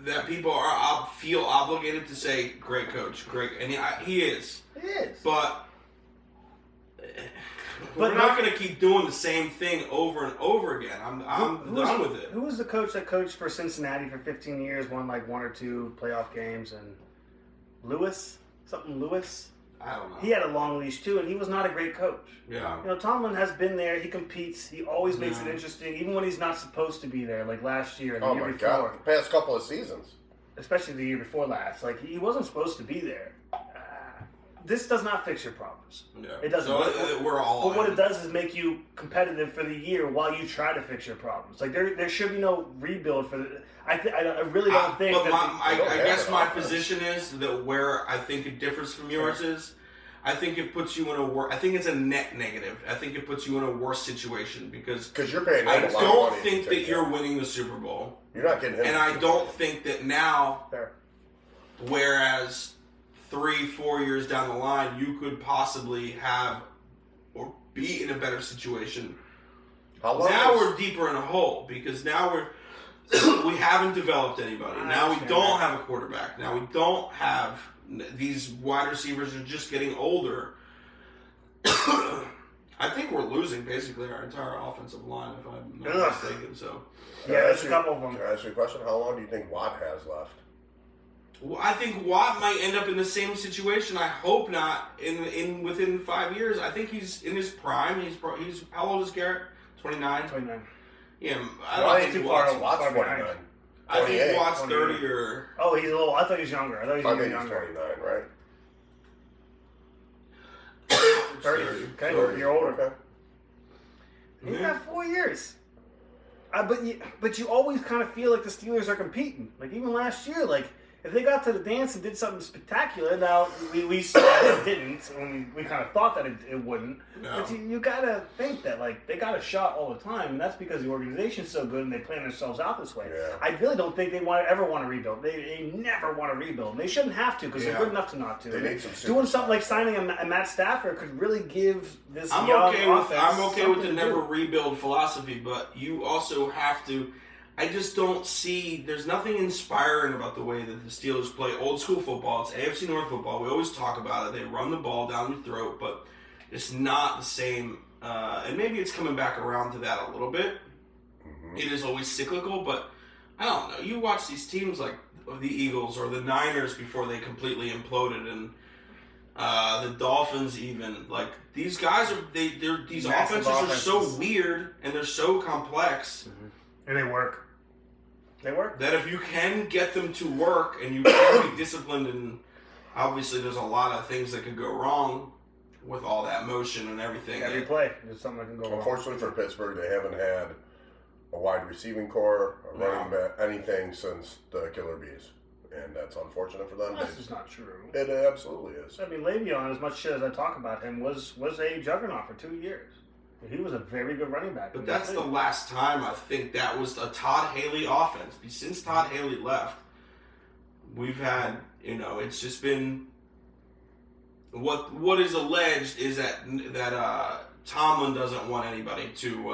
that people feel obligated to say, "Great coach, great," and he is. It is. But we're not going to keep doing the same thing over and over again. I'm done with it. Who was the coach that coached for Cincinnati for 15 years, won like 1 or 2 playoff games, and Lewis? I don't know. He had a long leash too, and he was not a great coach. Yeah. You know, Tomlin has been there. He competes. He always makes it interesting, even when he's not supposed to be there. Like last year, the Oh year my before, God! The past couple of seasons. especially the year before last. Like he wasn't supposed to be there. this does not fix your problems. Yeah. It doesn't. So we're all. But what it does is make you competitive for the year while you try to fix your problems. Like there should be no rebuild for the. I really don't think. But that I guess my position is that where I think it differs from yours is, I think it puts you in a I think it's a net negative. I think it puts you in a worse situation because you're paying. I him a lot don't of money think to that take you're him. winning the Super Bowl, You're not getting him. and I don't think that now. Fair. Whereas 3-4 years down the line, you could possibly have or be in a better situation. How long Now is- we're deeper in a hole because now we haven't developed anybody. Now we don't have a quarterback. Now we don't have these wide receivers are just getting older. I think we're losing basically our entire offensive line, if I'm not mistaken. So Can I there's ask a you- couple of them. Can I ask you a question? How long do you think Watt has left? well, I think Watt might end up in the same situation. I hope not in within 5 years. I think he's in his prime. He's how old is Garrett? 29. 29. Yeah, Why I don't ain't think too far? Watt's. Watt's far behind. 29. I think 28, Watt's 28. 30 or. Oh, he's a little. I thought he was younger. I thought he was I even think he's younger. 29, right? 30. Okay, you're older. Okay. He's Yeah. got 4 years. But you always kind of feel like the Steelers are competing. Like even last year, like if they got to the dance and did something spectacular, now we saw it didn't, and we kind of thought that it wouldn't. No. But you gotta think that like they got a shot all the time, and that's because the organization's so good and they plan themselves out this way. Yeah. I really don't think they ever want to rebuild. They never want to rebuild. They shouldn't have to because Yeah. they're good enough to not to. They need some Doing superstars. something like signing a Matt Stafford could really give this I'm young okay with offense I'm okay with the something to never do. rebuild philosophy, but you also have to. I just don't see. There's nothing inspiring about the way that the Steelers play old school football. It's AFC North football. We always talk about it. They run the ball down your throat, but it's not the same. And maybe it's coming back around to that a little bit. Mm-hmm. It is always cyclical, but I don't know. You watch these teams like the Eagles or the Niners before they completely imploded, and the Dolphins even. Like these guys are these Massive offenses are so offenses. weird and they're so complex And they work. They work. that if you can get them to work and you can be disciplined, and obviously there's a lot of things that could go wrong with all that motion and everything. Every play, there's something that can go wrong. Unfortunately for Pittsburgh, they haven't had a wide receiving core, a running back, anything since the Killer Bees. And that's unfortunate for them. That's just not true. It absolutely is. I mean, Le'Veon, as much shit as I talk about him, was a juggernaut for 2 years. He was a very good running back. But that's the last time I think that was a Todd Haley offense. Since Todd Haley left, we've had, it's just been what is alleged is that Tomlin doesn't want anybody to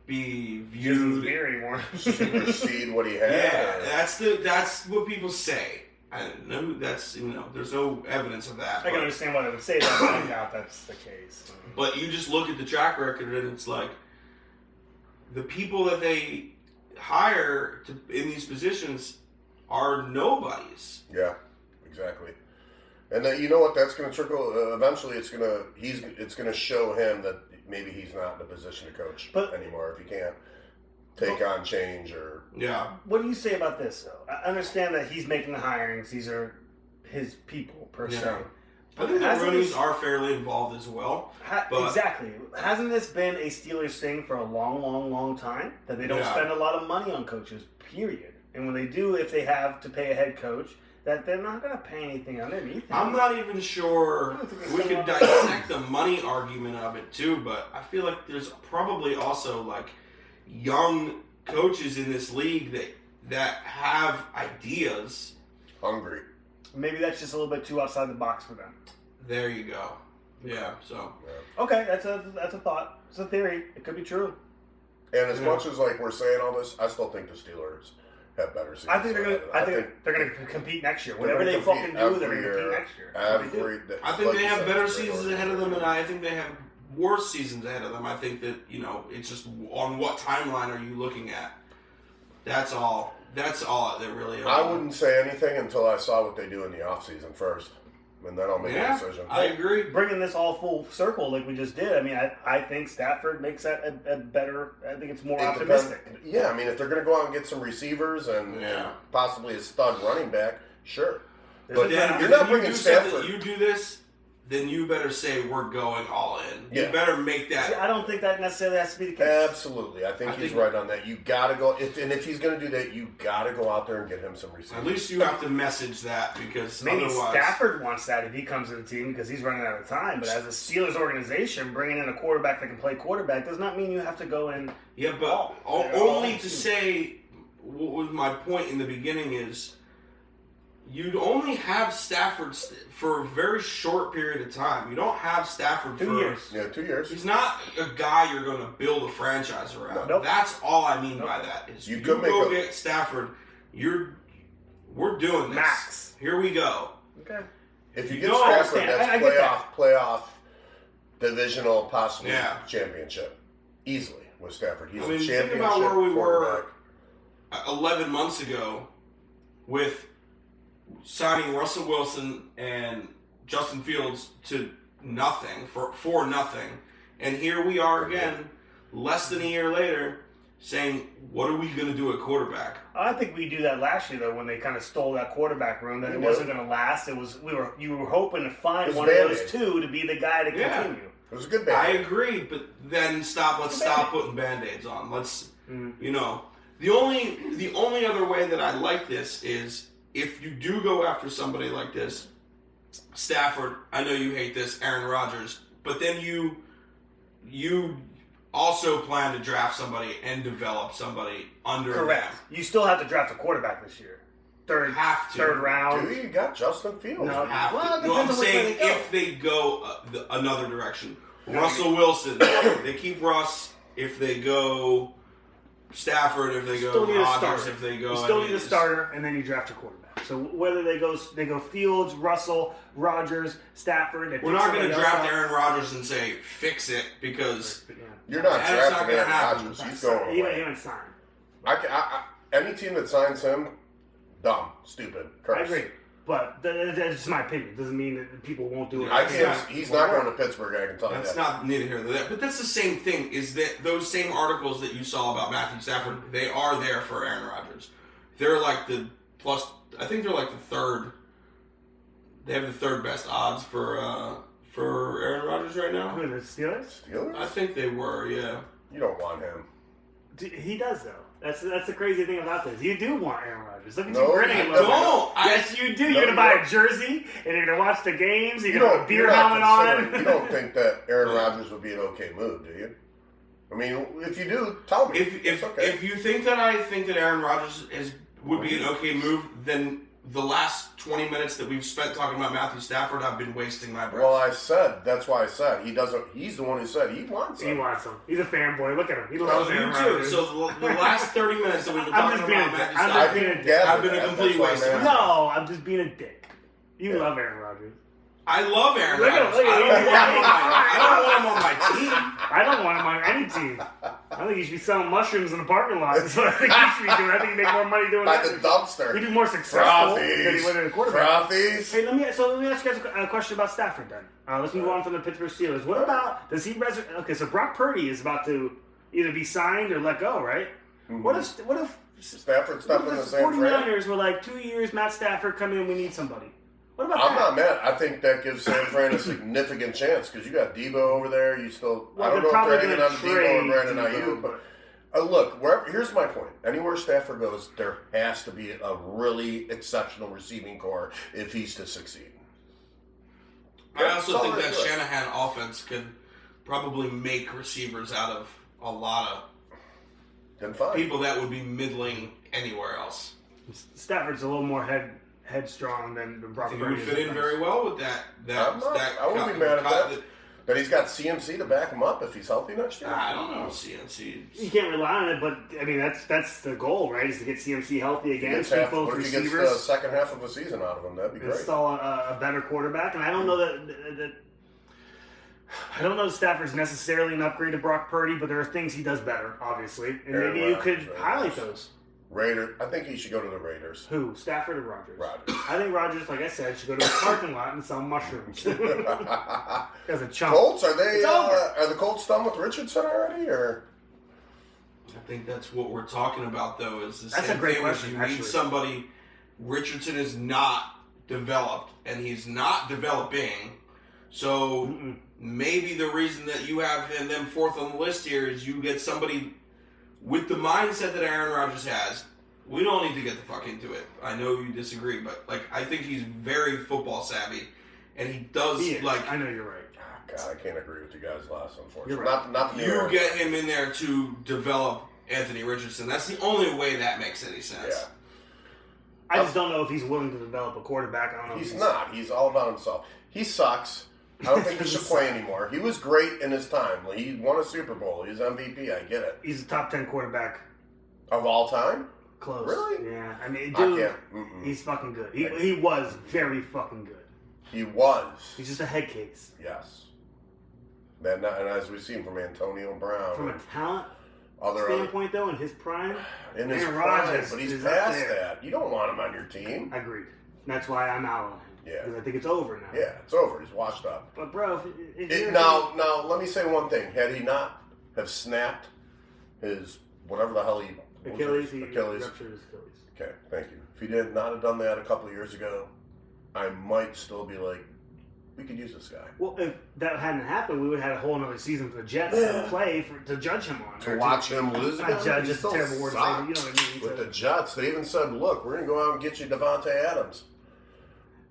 be He doesn't viewed. here anymore. Supersede what he had. Yeah, that's what people say. I don't know. That's there's no evidence of that. I can but- understand why they would say that, but I doubt that's the case. But you just look at the track record, and it's like the people that they hire in these positions are nobodies. Yeah, exactly. And you know what? That's going to trickle. Eventually, it's going to show him that maybe he's not in a position to coach anymore if he can't take on change or. Yeah. What do you say about this, though? I understand that he's making the hirings; these are his people per se. Yeah. I think the Roonies are fairly involved as well. But Exactly. Hasn't this been a Steelers thing for a long, long, long time? That they don't spend a lot of money on coaches, period. And when they do, if they have to pay a head coach, that they're not going to pay anything underneath him. I'm not even sure we could dissect the money argument of it too, but I feel like there's probably also like young coaches in this league that have ideas. Hungry. Maybe that's just a little bit too outside the box for them. There you go. Yeah, so. Okay, that's a thought. It's a theory. It could be true. And as much as like we're saying all this, I still think the Steelers have better seasons. I think they're gonna compete next year. Whatever they fucking do, they're gonna compete next year. I think they have better seasons ahead of them, and I think they have worse seasons ahead of them. I think that it's just on what timeline are you looking at? That's all. That's all that really is. I wouldn't say anything until I saw what they do in the offseason first. And then I'll make a decision. I agree. Bringing this all full circle like we just did, I mean, I think Stafford makes that a better, I think it's more optimistic. Yeah, I mean, if they're going to go out and get some receivers and possibly a stud running back, sure. But then you're not if you bringing do something- Stafford. You do this, then you better say we're going all in. Yeah. You better make See, that. I don't think that necessarily has to be the case. Absolutely. I think I he's think- right on that. You got to go. If he's going to do that, you got to go out there and get him some receivers. At least you have to message that because Maybe otherwise, Stafford wants that if he comes to the team because he's running out of time. But as a Steelers organization, bringing in a quarterback that can play quarterback does not mean you have to go in. yeah, but only to say what was my point in the beginning is you'd only have Stafford for a very short period of time. You don't have Stafford 2 for years. Yeah, 2 years. He's not a guy you're going to build a franchise around. Nope. That's all I mean by that. Is You you could make go a- get Stafford. We're doing this. Max. Here we go. Okay. If you You get don't Stafford, understand. that's I get that. playoff, divisional, possibly Yeah. championship. Easily with Stafford. He's I mean, a think championship about where we quarterback. were 11 months ago with signing Russell Wilson and Justin Fields to nothing for nothing, and here we are again, less than a year later, saying, "What are we going to do at quarterback?" I think we do that last year though when they kind of stole that quarterback room. That it Yeah. wasn't going to last. You were hoping to find It's one of those Band-Aid. two to be the guy to Yeah. continue. It was a good I band. agree, but then let's stop putting band-aids on. You know, the only other way that I like this is if you do go after somebody like this, Stafford, I know you hate this, Aaron Rodgers, but then you also plan to draft somebody and develop somebody under Correct. them. You still have to draft a quarterback this year. Have to. Third round. Dude, you got Justin Fields. No. Have Well, it to. No, I'm depends on which way saying they go. if they go another direction. Russell Wilson, they keep Russ. If they go Stafford, if they Still go need a Rodgers, starter. if they go, You still I need mean, a it's- starter, and then you draft a quarterback. So whether they go Fields, Russell, Rodgers, Stafford. We're not going to draft Aaron Rodgers and say fix it because You're not That's not drafting gonna Aaron happen. Rodgers. He's going He away. haven't signed. Any team that signs him, dumb, stupid, I curse. agree, but that's just my opinion. Doesn't mean that people won't do it. I Yeah. can't. He's not going to Pittsburgh. I can tell you that's that. not neither here nor there. But that's the same thing. Is that those same articles that you saw about Matthew Stafford? They are there for Aaron Rodgers. They're like the plus. I think they're like the third. They have the third best odds for Aaron Rodgers right now. Who, the Steelers? Steelers? I think they were. Yeah. You don't want him. He does though. That's the crazy thing about this. You do want Aaron Rodgers. Look at No, you grinning I a little bit. don't. Yes, you do. No, You're gonna you buy don't. a jersey and you're gonna watch the games. You're You gonna don't. have a beer You're not helmet considering- on. You don't think that Aaron Rodgers would be an okay move, do you? I mean, if you do, tell me. If It's okay. if you think that I think that Aaron Rodgers would be an okay move, then the last 20 minutes that we've spent talking about Matthew Stafford, I've been wasting my breath. Well, that's why I said he doesn't. He's the one who said he wants He him. wants him. He's a fanboy. Look at him. He Oh, loves you Aaron too. Rodgers. So the last 30 minutes that we've been I'm talking just being about a Matthew dick. I'm just Stafford, being a didn't dick. gather I've been a that. complete That's why I'm waste of asking. No, I'm just being a dick. You Yeah. love Aaron Rodgers. I love Aaron Look at him, Rodgers. look at him. I don't want him on my team. I don't want him on any team. I think he should be selling mushrooms in the parking lot. That's what I think he should be doing. I think he'd make more money doing By that. the dumpster. He'd be more successful than he Frothies. would as a quarterback. Frothies. Hey, let me ask you guys a question about Stafford then. Let's move on from the Pittsburgh Steelers. What about, does he okay, so Brock Purdy is about to either be signed or let go, right? Mm-hmm. What if Stafford stuff in the same frame? 49ers were like 2 years, Matt Stafford, come in, we need somebody. What about I'm that? not mad. I think that gives San Fran a significant chance because you got Debo over there. You still. Well, I don't they're know if probably they're hanging gonna on Debo or trade Brandon Debo, Ayuk, but look, here's my point. Anywhere Stafford goes, there has to be a really exceptional receiving core if he's to succeed. I also That's think all that I do. Shanahan offense could probably make receivers out of a lot Then of fine. people that would be middling anywhere else. Stafford's a little more headstrong than I Brock think he Purdy. would fit in very well with that. I wouldn't be mad at that. But he's got CMC to back him up if he's healthy next year. I don't know, CNC. You can't rely on it, but I mean that's the goal, right? Is to get CMC healthy again, Gets keep half, both what if he gets the receivers, second half of the season out of him? That'd be great. install a better quarterback. And I don't know that I don't know that Stafford's necessarily an upgrade to Brock Purdy, but there are things he does better, obviously, and Aaron maybe you Rodgers, could right. highlight those. Raiders. I think he should go to the Raiders. Who? Stafford or Rodgers? Rodgers. I think Rodgers, like I said, should go to a parking lot and sell mushrooms. As a chump. Colts, are they? It's over. Are the Colts done with Richardson already, or? I think that's what we're talking about, though. Is the That's same a great thing as question, you need actually. somebody. Richardson is not developed, and he's not developing. So maybe the reason that you have them fourth on the list here is you get somebody with the mindset that Aaron Rodgers has. We don't need to get the fuck into it. I know you disagree, but like I think he's very football savvy, and he does like. I know you're right. God, I can't agree with you guys last, unfortunately. You're right. Not the You get him in there to develop Anthony Richardson. That's the only way that makes any sense. Yeah. I just don't know if he's willing to develop a quarterback. I don't know. He's not. He's all about himself. He sucks. I don't think he should play anymore. He was great in his time. He won a Super Bowl. He's MVP. I get it. He's a top 10 quarterback. Of all time? Close. Really? Yeah. I mean, dude, I can't. he's fucking good. He was very fucking good. He was. He's just a head case. Yes. And as we've seen from Antonio Brown. From a talent other standpoint, though, in his prime, in his Aaron prime, Rodgers but he's is past up there. that. You don't want him on your team. Agreed. That's why I'm out on him. Yeah. Because I think it's over now. Yeah, it's over. He's washed up. But, bro, if you're... Now, let me say one thing. Had he not have snapped his, whatever the hell he... Achilles. Achilles. Ruptured his Achilles. Okay, thank you. If he did not have done that a couple of years ago, I might still be like, we could use this guy. Well, if that hadn't happened, we would have had a whole other season for the Jets to play to judge him on. To watch him lose again? Not judge, He it's a still terrible word to say, but you know what I mean. With the Jets, they even said, look, we're going to go out and get you Devontae Adams.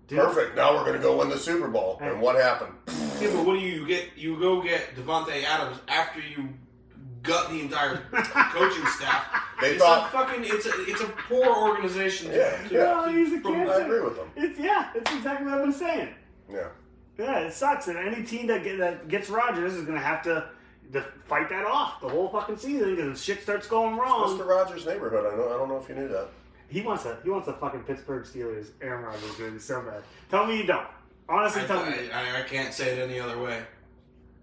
Dude. Perfect. Now we're going to go win the Super Bowl. Hey. And what happened? Yeah, but what do you get? You go get Devontae Adams after you gut the entire coaching staff. They it's thought... it's a poor organization. He's a cancer. I agree with them. It's exactly what I've been saying. Yeah. Yeah, it sucks. And any team that gets Rodgers is going to have to fight that off the whole fucking season because if shit starts going wrong. It's Mr. Rogers' neighborhood. I don't know if you knew that. He wants the fucking Pittsburgh Steelers Aaron Rodgers doing it so bad. Tell me you don't. Honestly, tell me. I can't say it any other way.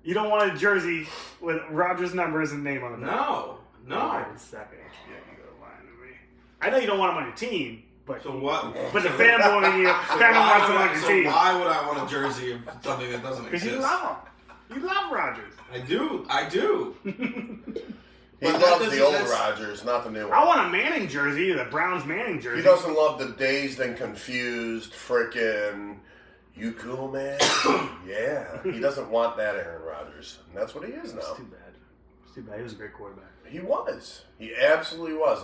You don't want a jersey with Rodgers' number as a name on it. No. Wait a second. Yeah, you're lying to me. I know you don't want him on your team, but So what? But the fanboy in you kind of wants him on your team. Why would I want a jersey of something that doesn't Because exist? you love him. You love Rodgers. I do. He But loves the old that's- Rodgers, not the new one. I want a Manning jersey, the Browns Manning jersey. He doesn't love the dazed and confused frickin' you cool, man? Yeah. He doesn't want that Aaron Rodgers. And that's what he is now. It's too bad. It's too bad. He was a great quarterback. He was. He absolutely was.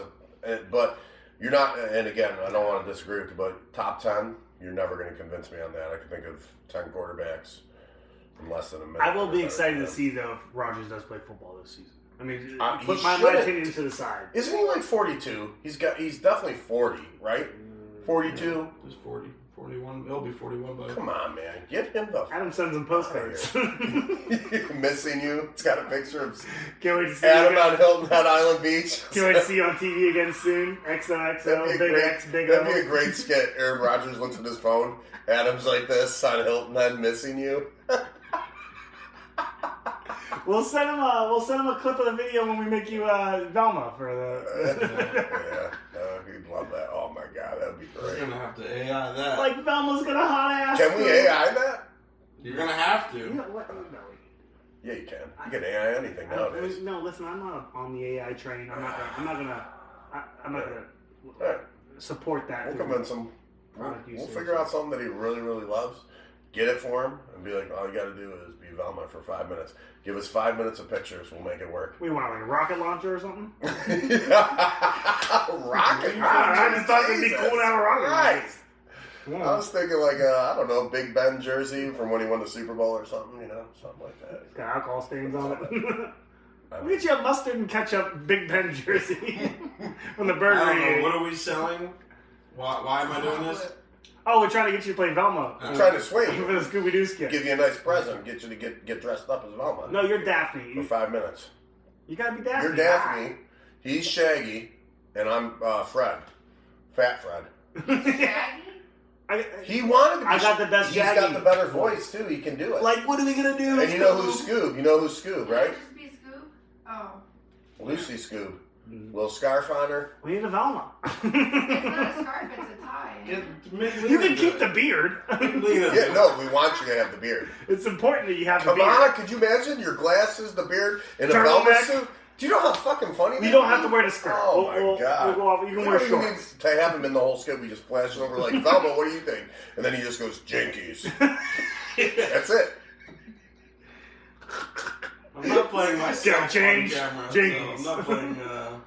But you're not, and again, I don't want to disagree with you, but top 10, you're never going to convince me on that. I can think of 10 quarterbacks in less than a minute. I will be excited to see, though, if Rodgers does play football this season. I mean, put he my shouldn't. opinion to the side. Isn't he like 42? He's definitely 40, right? 42? He's 40, 41. He'll be 41, buddy. Come on, man. Get him the Adam sends him postcards. Missing you. It's got a picture of Can't wait to see Adam you on Hilton Head Island Beach. Can't wait to see you on TV again soon. XOXO, Big X, Big O. That'd be a great skit. Aaron Rodgers looks at his phone. Adam's like this on Hilton Head, missing you. We'll send him a clip of the video when we make you Velma for the. He'd love that. Oh my god, that'd be You're great. gonna have to AI that. Like Velma's gonna hot ass. Can we AI that? You're gonna have to. You know what? No. Yeah, you can. You can AI anything nowadays. No, listen, I'm not on the AI train. I'm not gonna All right, support that. we'll through convince him. product We'll usage. figure out something that he really, really loves. Get it for him and be like, all you got to do is be Velma for 5 minutes. Give us 5 minutes of pictures. We'll make it work. We want like a rocket launcher or something. Rocket I just thought it'd be cool to have a rocket launcher. Right. I was thinking like I don't know, Big Ben jersey from when he won the Super Bowl or something, something like that. It's got alcohol stains on it. We'll get you a mustard and ketchup Big Ben jersey from the burger. I don't know. What are we selling? Why am I doing this? Oh, we're trying to get you to play Velma. I'm trying to sway you. For the Scooby-Doo skit. Give you a nice present, get you to get dressed up as Velma. No, you're Daphne. For 5 minutes. You gotta be Daphne. You're Daphne. He's Shaggy, and I'm Fred. Fat Fred. He wanted to be. I got the best He's Shaggy. got the better voice too. He can do it. Like, what are we gonna do? And you know who's Scoob? You know who's Scoob, right? Just be Scoob? Oh. Lucy Scoob. Little scarf on her. We need a Velma. It's not a scarf, it's a tie. You can keep the beard. Yeah, no, we want you to have the beard. It's important that you have Come the beard. on, could you imagine your glasses, the beard, and a Turtleneck. Velma suit? Do you know how fucking funny that You don't is? have to wear the skirt. Oh my God. We'll go off, you can We wear don't even shorts. need to have him in the whole skit. We just flash it over like, Velma, what do you think? And then he just goes, Jinkies. That's it. I'm not playing myself Change. on camera. Jinkies. So I'm not playing.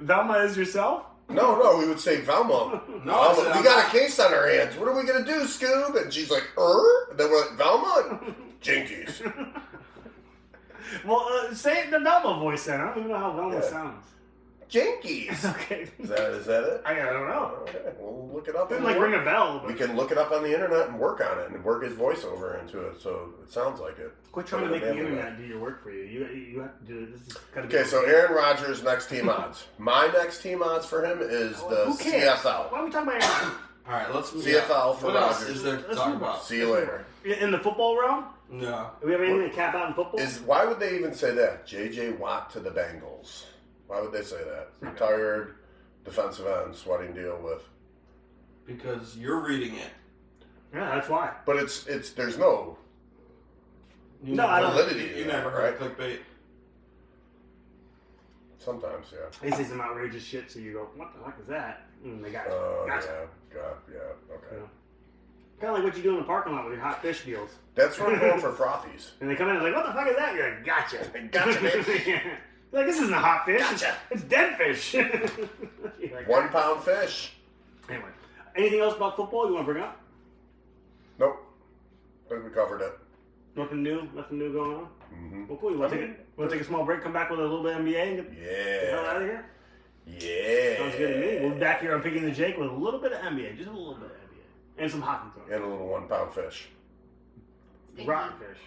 Velma is yourself? No, we would say Velma. No, I said we I'm got not- a case on our hands. What are we going to do, Scoob? And she's like, And then we're like, Velma? Jinkies. Well, say the Velma voice then. I don't even know how Velma sounds. Jinkies. Okay. Is that it? I don't know. Okay, we'll look it up. Didn't like ring a bell. We But can look it up on the internet and work on it and work his voiceover into it so it sounds like it. quit trying to make the internet do your work for you. You have to do this. Is gotta be Okay, so Aaron Rodgers' next team odds. My next team odds for him is the Who cares? CFL. Why are we talking about Aaron? All right, let's move. CFL for What else Rodgers. is there to Let's talk move on. about? See you later. In the football realm? No. Do we have anything to cap out in football? Why would they even say that? J.J. Watt to the Bengals. Why would they say that? Retired defensive end, sweating deal with. Because you're reading it. Yeah, that's why. But it's there's no You I don't- validity. You in never that, heard right? clickbait. Sometimes, yeah. They say some outrageous shit, so you go, what the fuck is that? And they got you. Oh, Gotcha. yeah, okay. Yeah. Kind of like what you do in the parking lot with your hot fish deals. That's where I'm going for frothies. And they come in and like, what the fuck is that? You're like, gotcha. Gotcha, bitch. You're like, this isn't a hot fish. Gotcha. It's dead fish. You're like, 1 pound fish. Anyway, anything else about football you want to bring up? Nope. I think we covered it. Nothing new going on? Mm-hmm. Well, cool. You want to take a small break, come back with a little bit of NBA and get the hell out of here? Yeah. Sounds good to me. We'll be back here on Piggy and the Jake with a little bit of NBA. Just a little bit of NBA. And some hockey talk. And a little 1 pound fish. Rotten fish.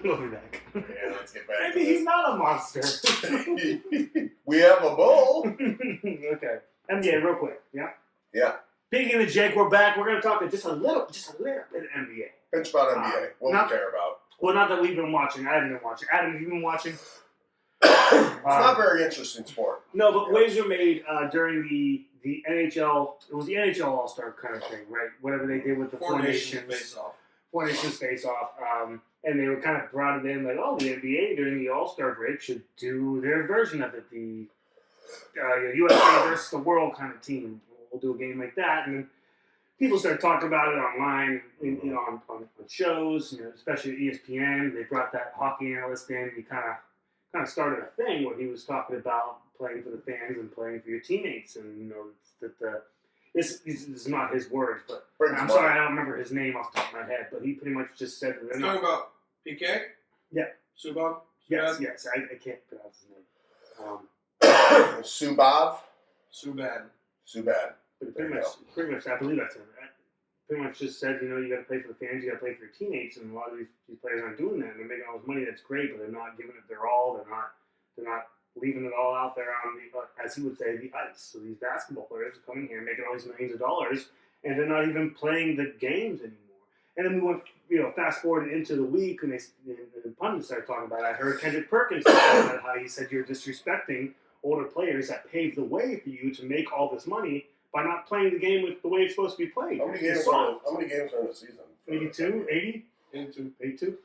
We'll be back. Yeah, let's get back. Maybe he's not a monster. We have a bowl. Okay. NBA real quick. Yeah? Yeah. Piggy and the Jake, we're back. We're going to talk just a little bit of NBA. Pinch about NBA. What not- we care about. Well, not that we've been watching. I haven't been watching. Adam, have you been watching? It's not very interesting sport. No, but waves were made during the NHL. It was the NHL All-Star kind of thing, right? Whatever they did with the Four Nations face-off. face-off. And they were kind of brought it in like, oh, the NBA during the All-Star break should do their version of it. The USA versus the world kind of team. We'll do a game like that. And then people started talking about it online, on shows, especially at ESPN. They brought that hockey analyst in. He kind of started a thing where he was talking about playing for the fans and playing for your teammates, and this is not his words, but I'm sorry I don't remember his name off the top of my head, but he pretty much just said that they're Talking not. about PK? Yeah. Subban? Yes, I can't pronounce his name. Subab. Subban. Subad. But pretty much, I believe that's him. Pretty much just said, you got to play for the fans, you got to play for your teammates, and a lot of these players aren't doing that. And they're making all this money. That's great, but they're not giving it their all. They're not leaving it all out there on the, as he would say, the ice. So these basketball players are coming here and making all these millions of dollars, and they're not even playing the games anymore. And then we went, fast forward into the week, and the pundits started talking about it. I heard Kendrick Perkins talking about how he said you're disrespecting older players that paved the way for you to make all this money by not playing the game with the way it's supposed to be played. How many games are in the season? 82, 80? 82.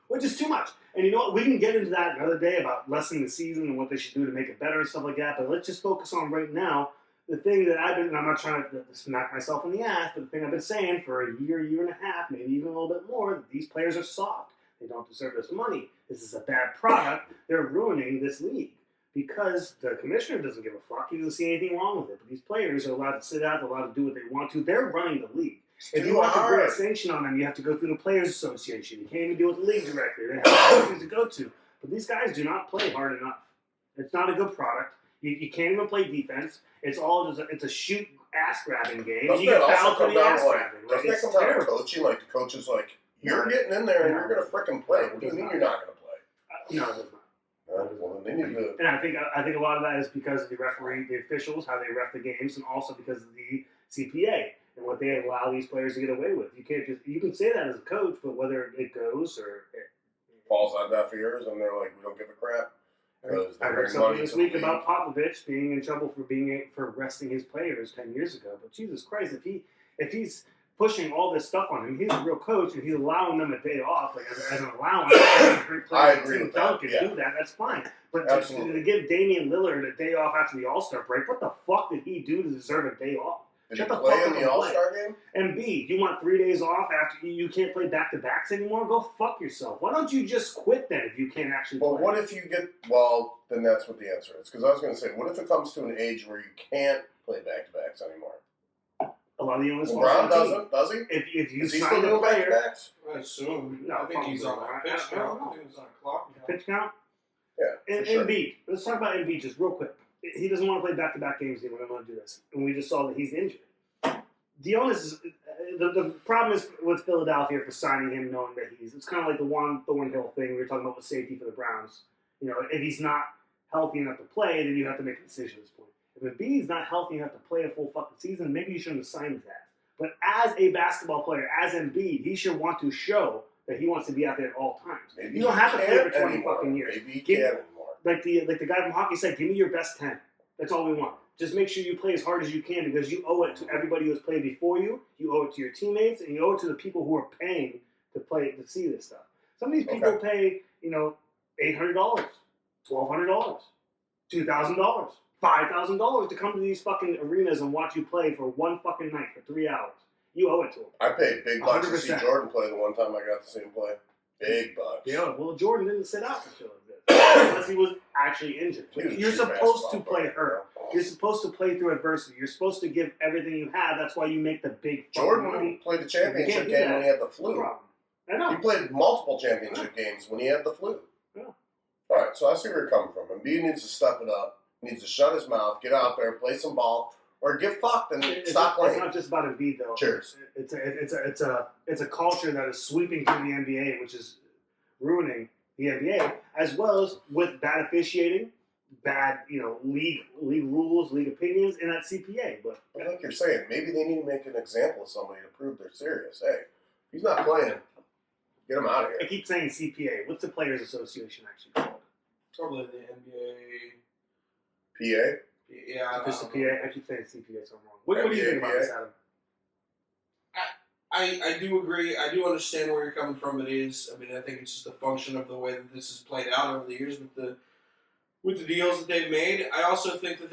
Which is too much. And you know what? We can get into that another day about lessening the season and what they should do to make it better and stuff like that. But let's just focus on right now the thing that and I'm not trying to smack myself in the ass, but the thing I've been saying for a year and a half, maybe even a little bit more, that these players are soft. They don't deserve this money. This is a bad product. They're ruining this league. Because the commissioner doesn't give a fuck. He doesn't see anything wrong with it. But these players are allowed to sit out. They're allowed to do what they want to. They're running the league. If you want to bring a sanction on them, you have to go through the Players Association. You can't even deal with the league directly. They have things to go to. But these guys do not play hard enough. It's not a good product. You can't even play defense. It's all just it's a shoot ass grabbing game. Doesn't You get that fouled also for come the down ass to grabbing. doesn't that It's come down to terrible. coaching? Like the coach is like, you're getting in there and you're going to frickin' play. What do you mean you're not going to play? No, it does not. Well, then they need to. And I think a lot of that is because of the referee, the officials, how they ref the games, and also because of the CPA and what they allow these players to get away with. You can't you can say that as a coach, but whether it goes or falls on deaf ears and they're like, we don't give a crap. I heard something this week about Popovich being in trouble for resting his players 10 years ago. But Jesus Christ, if he's pushing all this stuff on him. He's a real coach, and he's allowing them a day off, like as an allowance. I agree with Tim that, can yeah. do that. That's fine. But Absolutely. to give Damian Lillard a day off after the All-Star break, what the fuck did he do to deserve a day off? Did Shut he the play fuck in up the and All-Star game? And B, you want 3 days off after you can't play back-to-backs anymore? Go fuck yourself. Why don't you just quit then if you can't actually But play? what if you get, well, then that's what the answer is. Because I was going to say, what if it comes to an age where you can't play back-to-backs anymore? A lot of the owners LeBron doesn't, does he? If you Is he sign still the doing player, back-to-backs? I assume. No, I think he's on probably a not. pitch I don't count. I know. think he's on a clock count. pitch count. Yeah, And for sure. Embiid. Let's talk about Embiid just real quick. He doesn't want to play back-to-back games anymore. He doesn't want to do this. And we just saw that he's injured. The onus is the problem is with Philadelphia for signing him, knowing that it's kind of like the Juan Thornhill thing we were talking about with safety for the Browns. You know, if he's not healthy enough to play, then you have to make a decision at this point. If Embiid's not healthy enough to play a full fucking season, maybe you shouldn't have signed his ass. But as a basketball player, as Embiid, he should want to show that he wants to be out there at all times. Maybe You don't he have to play for can't 20 anymore. fucking years. Maybe he Give- can't anymore. Like the guy from hockey said, give me your best 10. That's all we want. Just make sure you play as hard as you can because you owe it to everybody who has played before you. You owe it to your teammates, and you owe it to the people who are paying to see this stuff. Some of these people pay, $800, $1,200, $2,000, $5,000 to come to these fucking arenas and watch you play for one fucking night for 3 hours. You owe it to them. I paid big bucks to see 100%. Jordan play the one time I got to see him play. Big bucks. Yeah, well, Jordan didn't sit out for shit like this unless he was actually injured. He was a You're true supposed to basketball play player, hurt. You're supposed to play through adversity. You're supposed to give everything you have. That's why you make the big fucking money. Jordan played the You championship can't do game that. when he had the No flu. problem. I know. He played multiple championship games when he had the flu. Yeah. All right, so I see where you're coming from. Embiid needs to step it up. He needs to shut his mouth, get out there, play some ball, or get fucked and stop It's playing. not just about Embiid though. Cheers. It's a culture that is sweeping through the NBA, which is ruining the NBA, as well as with bad officiating, bad league rules, league opinions, and that CPA. But Like you're saying, maybe they need to make an example of somebody to prove they're serious. Hey, he's not playing. Get him out of I here. keep saying CPA. What's the Players Association actually called? Probably the NBA. PA? Yeah, Just the PA. I keep saying CPA, so I'm wrong. What do you think about this, Adam? I do agree. I do understand where you're coming from. It is. I mean, I think it's just a function of the way that this has played out over the years with the deals that they've made. I also think that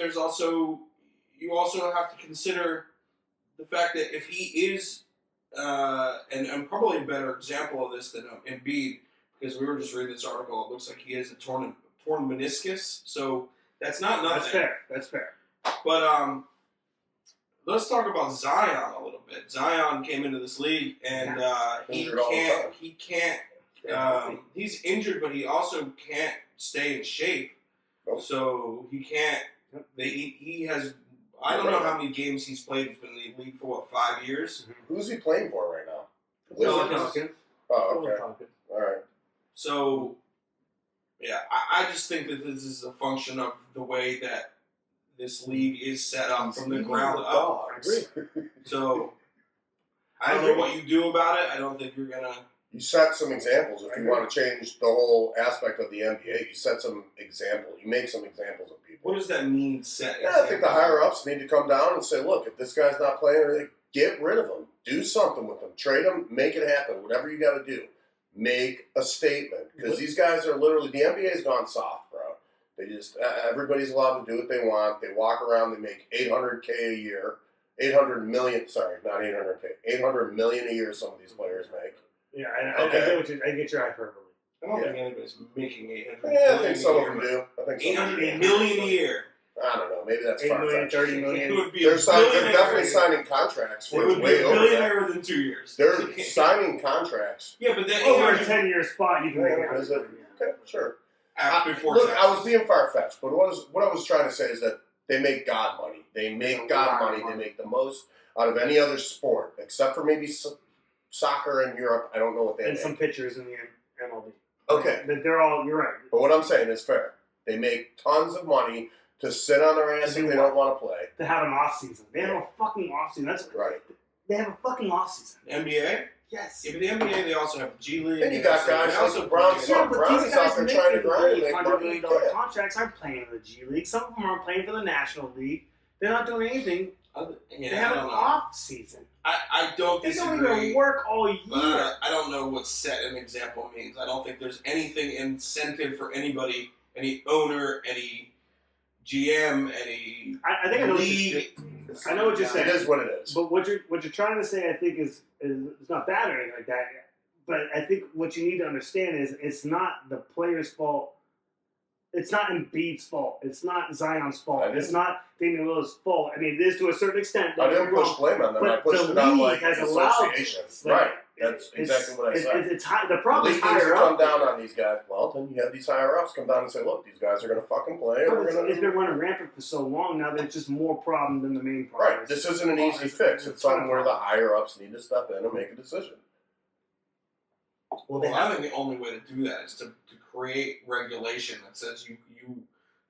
you also have to consider the fact that if he is, and probably a better example of this than Embiid, because we were just reading this article. It looks like he has a torn meniscus. So that's not nothing. That's fair. But let's talk about Zion a little bit. Zion came into this league and Injured all the time. he can't. He's injured, but he also can't stay in shape. Nope. So he can't. He has. I don't know how many games he's played. He's been in the league for 5 years. Who's he playing for right now? Wizards. Oh, okay. All right. So, yeah, I just think that this is a function of the way that this league is set up from the ground up. I agree. So, I don't know what you do about it. I don't think you're going to... You set some examples. If you want to change the whole aspect of the NBA, you set some examples. You make some examples of people. What does that mean, set Yeah, I think the higher-ups need to come down and say, look, if this guy's not playing, get rid of him. Do something with him. Trade him. Make it happen. Whatever you got to do. Make a statement. Because these guys are literally... The NBA's gone soft, bro. They just... everybody's allowed to do what they want. They walk around. They make $800K a year. 800 million... Sorry, not 800K. 800 million a year some of these players make. Yeah, I get your hyperbole. I don't think anybody's making 800 Yeah, I think some of them do. I think some of them 800 million a year. I don't know. Maybe that's 8 million, far-fetched. 30 It million. would be They're a billionaire. definitely signing contracts It for would be way a over that. billionaire within 2 years. They're signing contracts. Yeah, but then Over a 10-year spot, you can make Yeah, it. is it? Okay, sure. before Look, taxes. I was being far-fetched, but what I was trying to say is that they make God money. They make God money. They make the most out of any other sport, except for maybe soccer in Europe. I don't know what they And make. some pitchers in the MLB. Okay, But they're all, you're right. but what I'm saying is fair. They make tons of money to sit on their ass To if do they what? don't want to play. To have an off-season. They have a fucking off-season. That's Right. They have a fucking off-season. NBA? Yes. Yeah, but the NBA, they also have the G League. And you got guys like also LeBron play- James. Brownie's out there trying to grind and make $100 money. million contracts aren't playing in the G League. Some of them are playing for the National League. They're not doing anything They have an off season. I don't They disagree. don't even work all year. But I don't know what set an example means. I don't think there's anything incentive for anybody, any owner, any GM, any I think I know league. I know what you're saying. It is what it is. But what you're trying to say, I think, is not bad or anything like that. But I think what you need to understand is it's not the player's fault. It's not Embiid's fault. It's not Zion's fault. It's not Damian Lillard's fault. I mean, it is to a certain extent. I didn't push blame on them. I pushed it on like the association. Right. That's exactly what I said. The problem is the league needs higher to come up. down on these guys. Well, then you have these higher ups come down and say, look, these guys are going to fucking play. It's been running rampant for so long now that it's just more problem than the main problem. Right. This isn't an easy fix. It's something where the higher ups need to step in and make a decision. Well, I think the only way to do that is to create regulation that says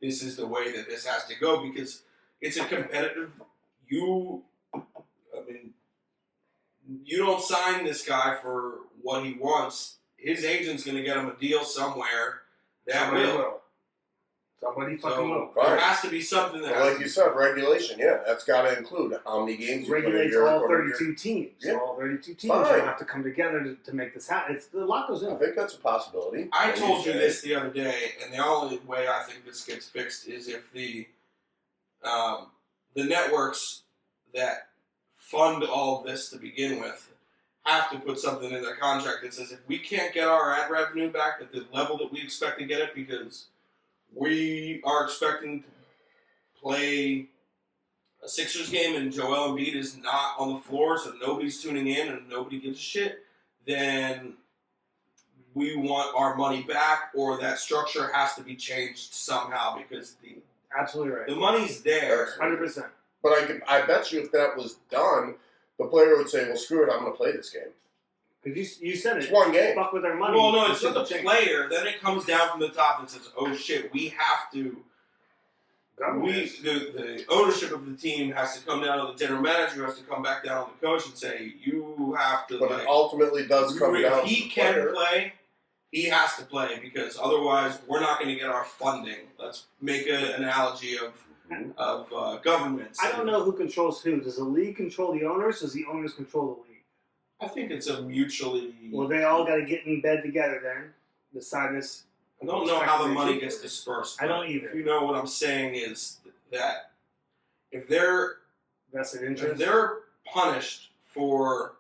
this is the way that this has to go, because it's a competitive. You don't sign this guy for what he wants. His agent's going to get him a deal somewhere that Somebody will. Somebody fucking will. There has to be something that. Like you said, regulation. Yeah, that's got to include how many games you play a Regulates year. all 32 teams. Yeah. All 32 teams Fine. will have to come together to make this happen. It's the lot goes in. I think that's a possibility. I told you this the other day, and the only way I think this gets fixed is if the networks that fund all of this to begin with have to put something in their contract that says if we can't get our ad revenue back at the level that we expect to get it, because we are expecting to play a Sixers game and Joel Embiid is not on the floor, so nobody's tuning in and nobody gives a shit, then we want our money back, or that structure has to be changed somehow, because Absolutely right. the money's there. 100%. But I bet you if that was done, the player would say, well, screw it, I'm going to play this game. Because you said it. It's one game. Fuck with our money. Well, no, it's not the player. Then it comes down from the top and says, oh shit, we have to. The ownership of the team has to come down to the general manager, has to come back down to the coach and say, you have to. But it ultimately does come down to if he can play, he has to play, because otherwise we're not going to get our funding. Let's make an analogy of governments. I don't know who controls who. Does the league control the owners? Does the owners control the league? I think it's a mutually. Well, they all got to get in bed together then. Decide this. I don't know how the money gets dispersed. I don't either. You know what I'm saying is that if they're vested interest, if they're punished for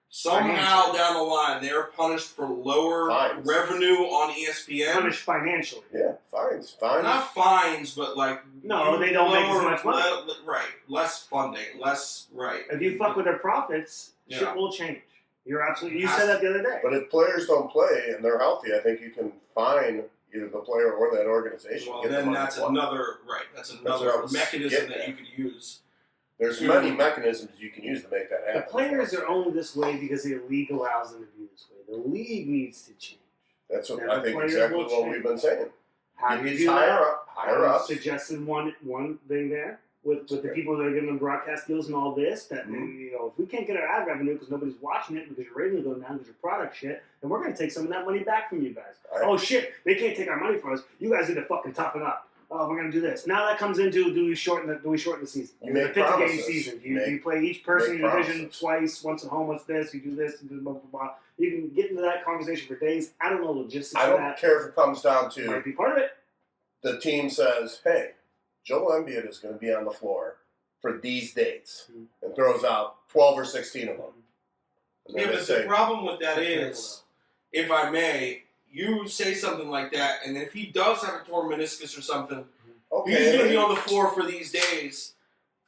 somehow down the line, they're punished for lower revenue on ESPN. Punished financially. Yeah, fines. Not fines, but like no, they don't make as much money. Right, less funding, less right. If you fuck with their profits, shit will change. You're absolutely. You said that the other day. But if players don't play and they're healthy, I think you can fine either the player or that organization. Well, then that's another mechanism that you could use. There's many mechanisms you can use to make that happen. The players are only this way because the league allows them to be this way. The league needs to change. That's what I think exactly what we've been saying. How do you do higher up. Suggested one thing there with the people that are getting them broadcast deals and all this. That if we can't get our ad revenue because nobody's watching it because your ratings go down because your product shit, then we're going to take some of that money back from you guys. Right. Oh shit, they can't take our money from us. You guys need to fucking toughen up. Oh, we're going to do this. Now that comes into do we shorten the season? You make 50-game season. Do you play each person in your division twice, once at home, what's this, you do this, you do blah, blah, blah. You can get into that conversation for days. I don't know logistics I don't care if it comes down to might be part of it. The team says, hey, Joel Embiid is going to be on the floor for these dates and throws out 12 or 16 of them. Yeah, but the problem with that is, if I may, you say something like that, and if he does have a torn meniscus or something, he's going to be on the floor for these days.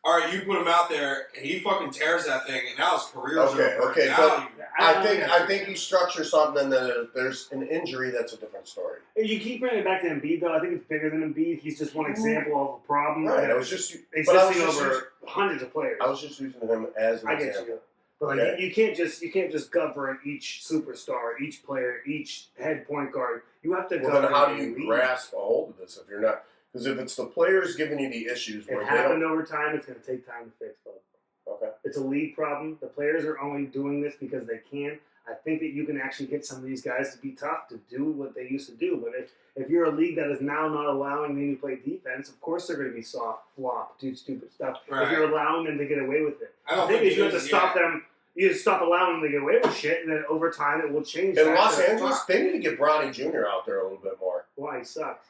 All right, you put him out there, and he fucking tears that thing, and now his career's over. Okay, but I think you structure something, and then if there's an injury, that's a different story. You keep bringing it back to Embiid, though. I think it's bigger than Embiid. He's just one example of a problem right, that existing over hundreds of players. I was just using him as an example. I get you. But like you can't just govern each superstar, each player, each head point guard. You have to. Well, then how do you grasp a hold of this if you're not? Because if it's the players giving you the issues, it happened over time. It's going to take time to fix, though. Okay. It's a league problem. The players are only doing this because they can. I think that you can actually get some of these guys to be tough to do what they used to do. But if you're a league that is now not allowing them to play defense, of course they're going to be soft, flop, do stupid stuff. Right. If you're allowing them to get away with it, I don't think think is you have to stop them. You just stop allowing them to get away with shit, and then over time it will change. In Los Angeles, they need to get Bronny Jr. out there a little bit more. Why he sucks.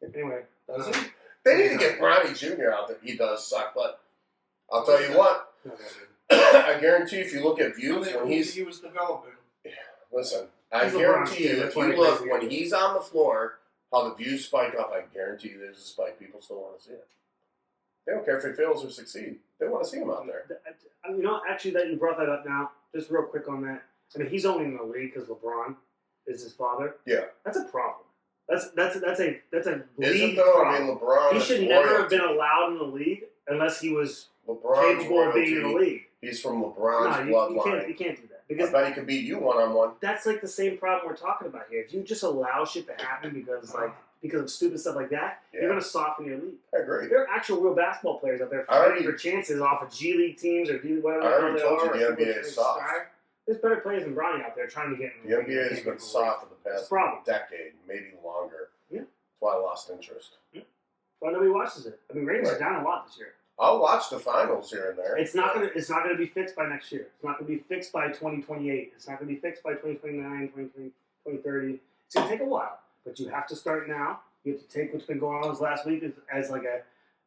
Anyway, Does it? They need to get Bronny Jr. out there. He does suck, but I'll tell you what. no, I guarantee if you look at views when he was developing. Listen, I He's guarantee you LeBron, if you look when he's on the floor, how the views spike up. I guarantee you there's a spike. People still want to see it. They don't care if he fails or succeeds. They want to see him out there. You know, actually, that you brought that up now, just real quick on that. I mean, he's only in the league because LeBron is his father. Yeah, that's a problem. That's a is league it though? problem. I mean, LeBron. He should never have been allowed in the league unless he was capable of being in the league. He's from LeBron's no, bloodline. You can't do that because I bet he could beat you one-on-one. That's like the same problem we're talking about here. If you just allow shit to happen because of stupid stuff like that, you're gonna soften your league. I agree. There are actual real basketball players out there fighting for chances off of G League teams or whatever. I already told you the NBA is soft. There's better players than Bronny out there trying to get in the NBA has been soft for the past decade, maybe longer. Yeah. That's why I lost interest. Yeah. Why nobody watches it? I mean, ratings are down a lot this year. I'll watch the finals here and there. It's not gonna be fixed by next year. It's not gonna be fixed by 2028. It's not gonna be fixed by 2029, 2030. It's gonna take a while, but you have to start now. You have to take what's been going on this last week as like a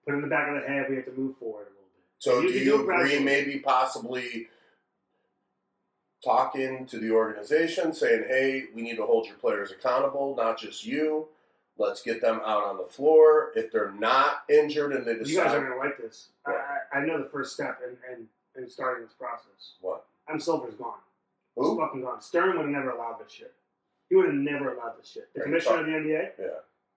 put in the back of the head. We have to move forward a little bit. So do you agree? Maybe possibly talking to the organization, saying, "Hey, we need to hold your players accountable, not just you. Let's get them out on the floor. If they're not injured and they decide..." You guys are going to like this. What? I know the first step in starting this process. What? Adam Silver's gone. Who? He's fucking gone. Stern would have never allowed this shit. He would have never allowed this shit. The commissioner of the NBA? Yeah.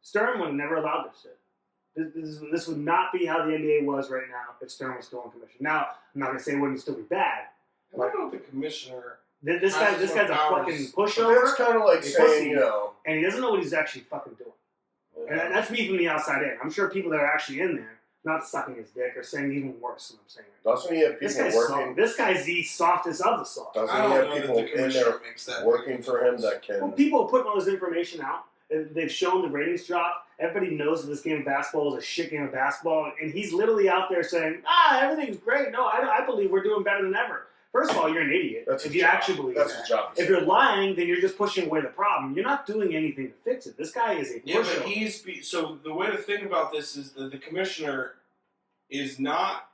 Stern would have never allowed this shit. This would not be how the NBA was right now if Stern was still in commission. Now, I'm not going to say it wouldn't still be bad. I don't know if the commissioner... This guy's a fucking But pushover. that's kind of like saying, and he doesn't know what he's actually fucking doing. Yeah. And that's me from the outside in. I'm sure people that are actually in there, not sucking his dick, are saying even worse than I'm saying. Doesn't he have people working? Soft. This guy's the softest of the soft. Doesn't he have people in there working for him that can... Well, people are putting all this information out. They've shown the ratings drop. Everybody knows that this game of basketball is a shit game of basketball. And he's literally out there saying, everything's great. No, I believe we're doing better than ever. First of all, you're an idiot if you actually believe that. That's a job. If you're lying, then you're just pushing away the problem. You're not doing anything to fix it. This guy is a pushover. Yeah, but so the way to think about this is that the commissioner is not...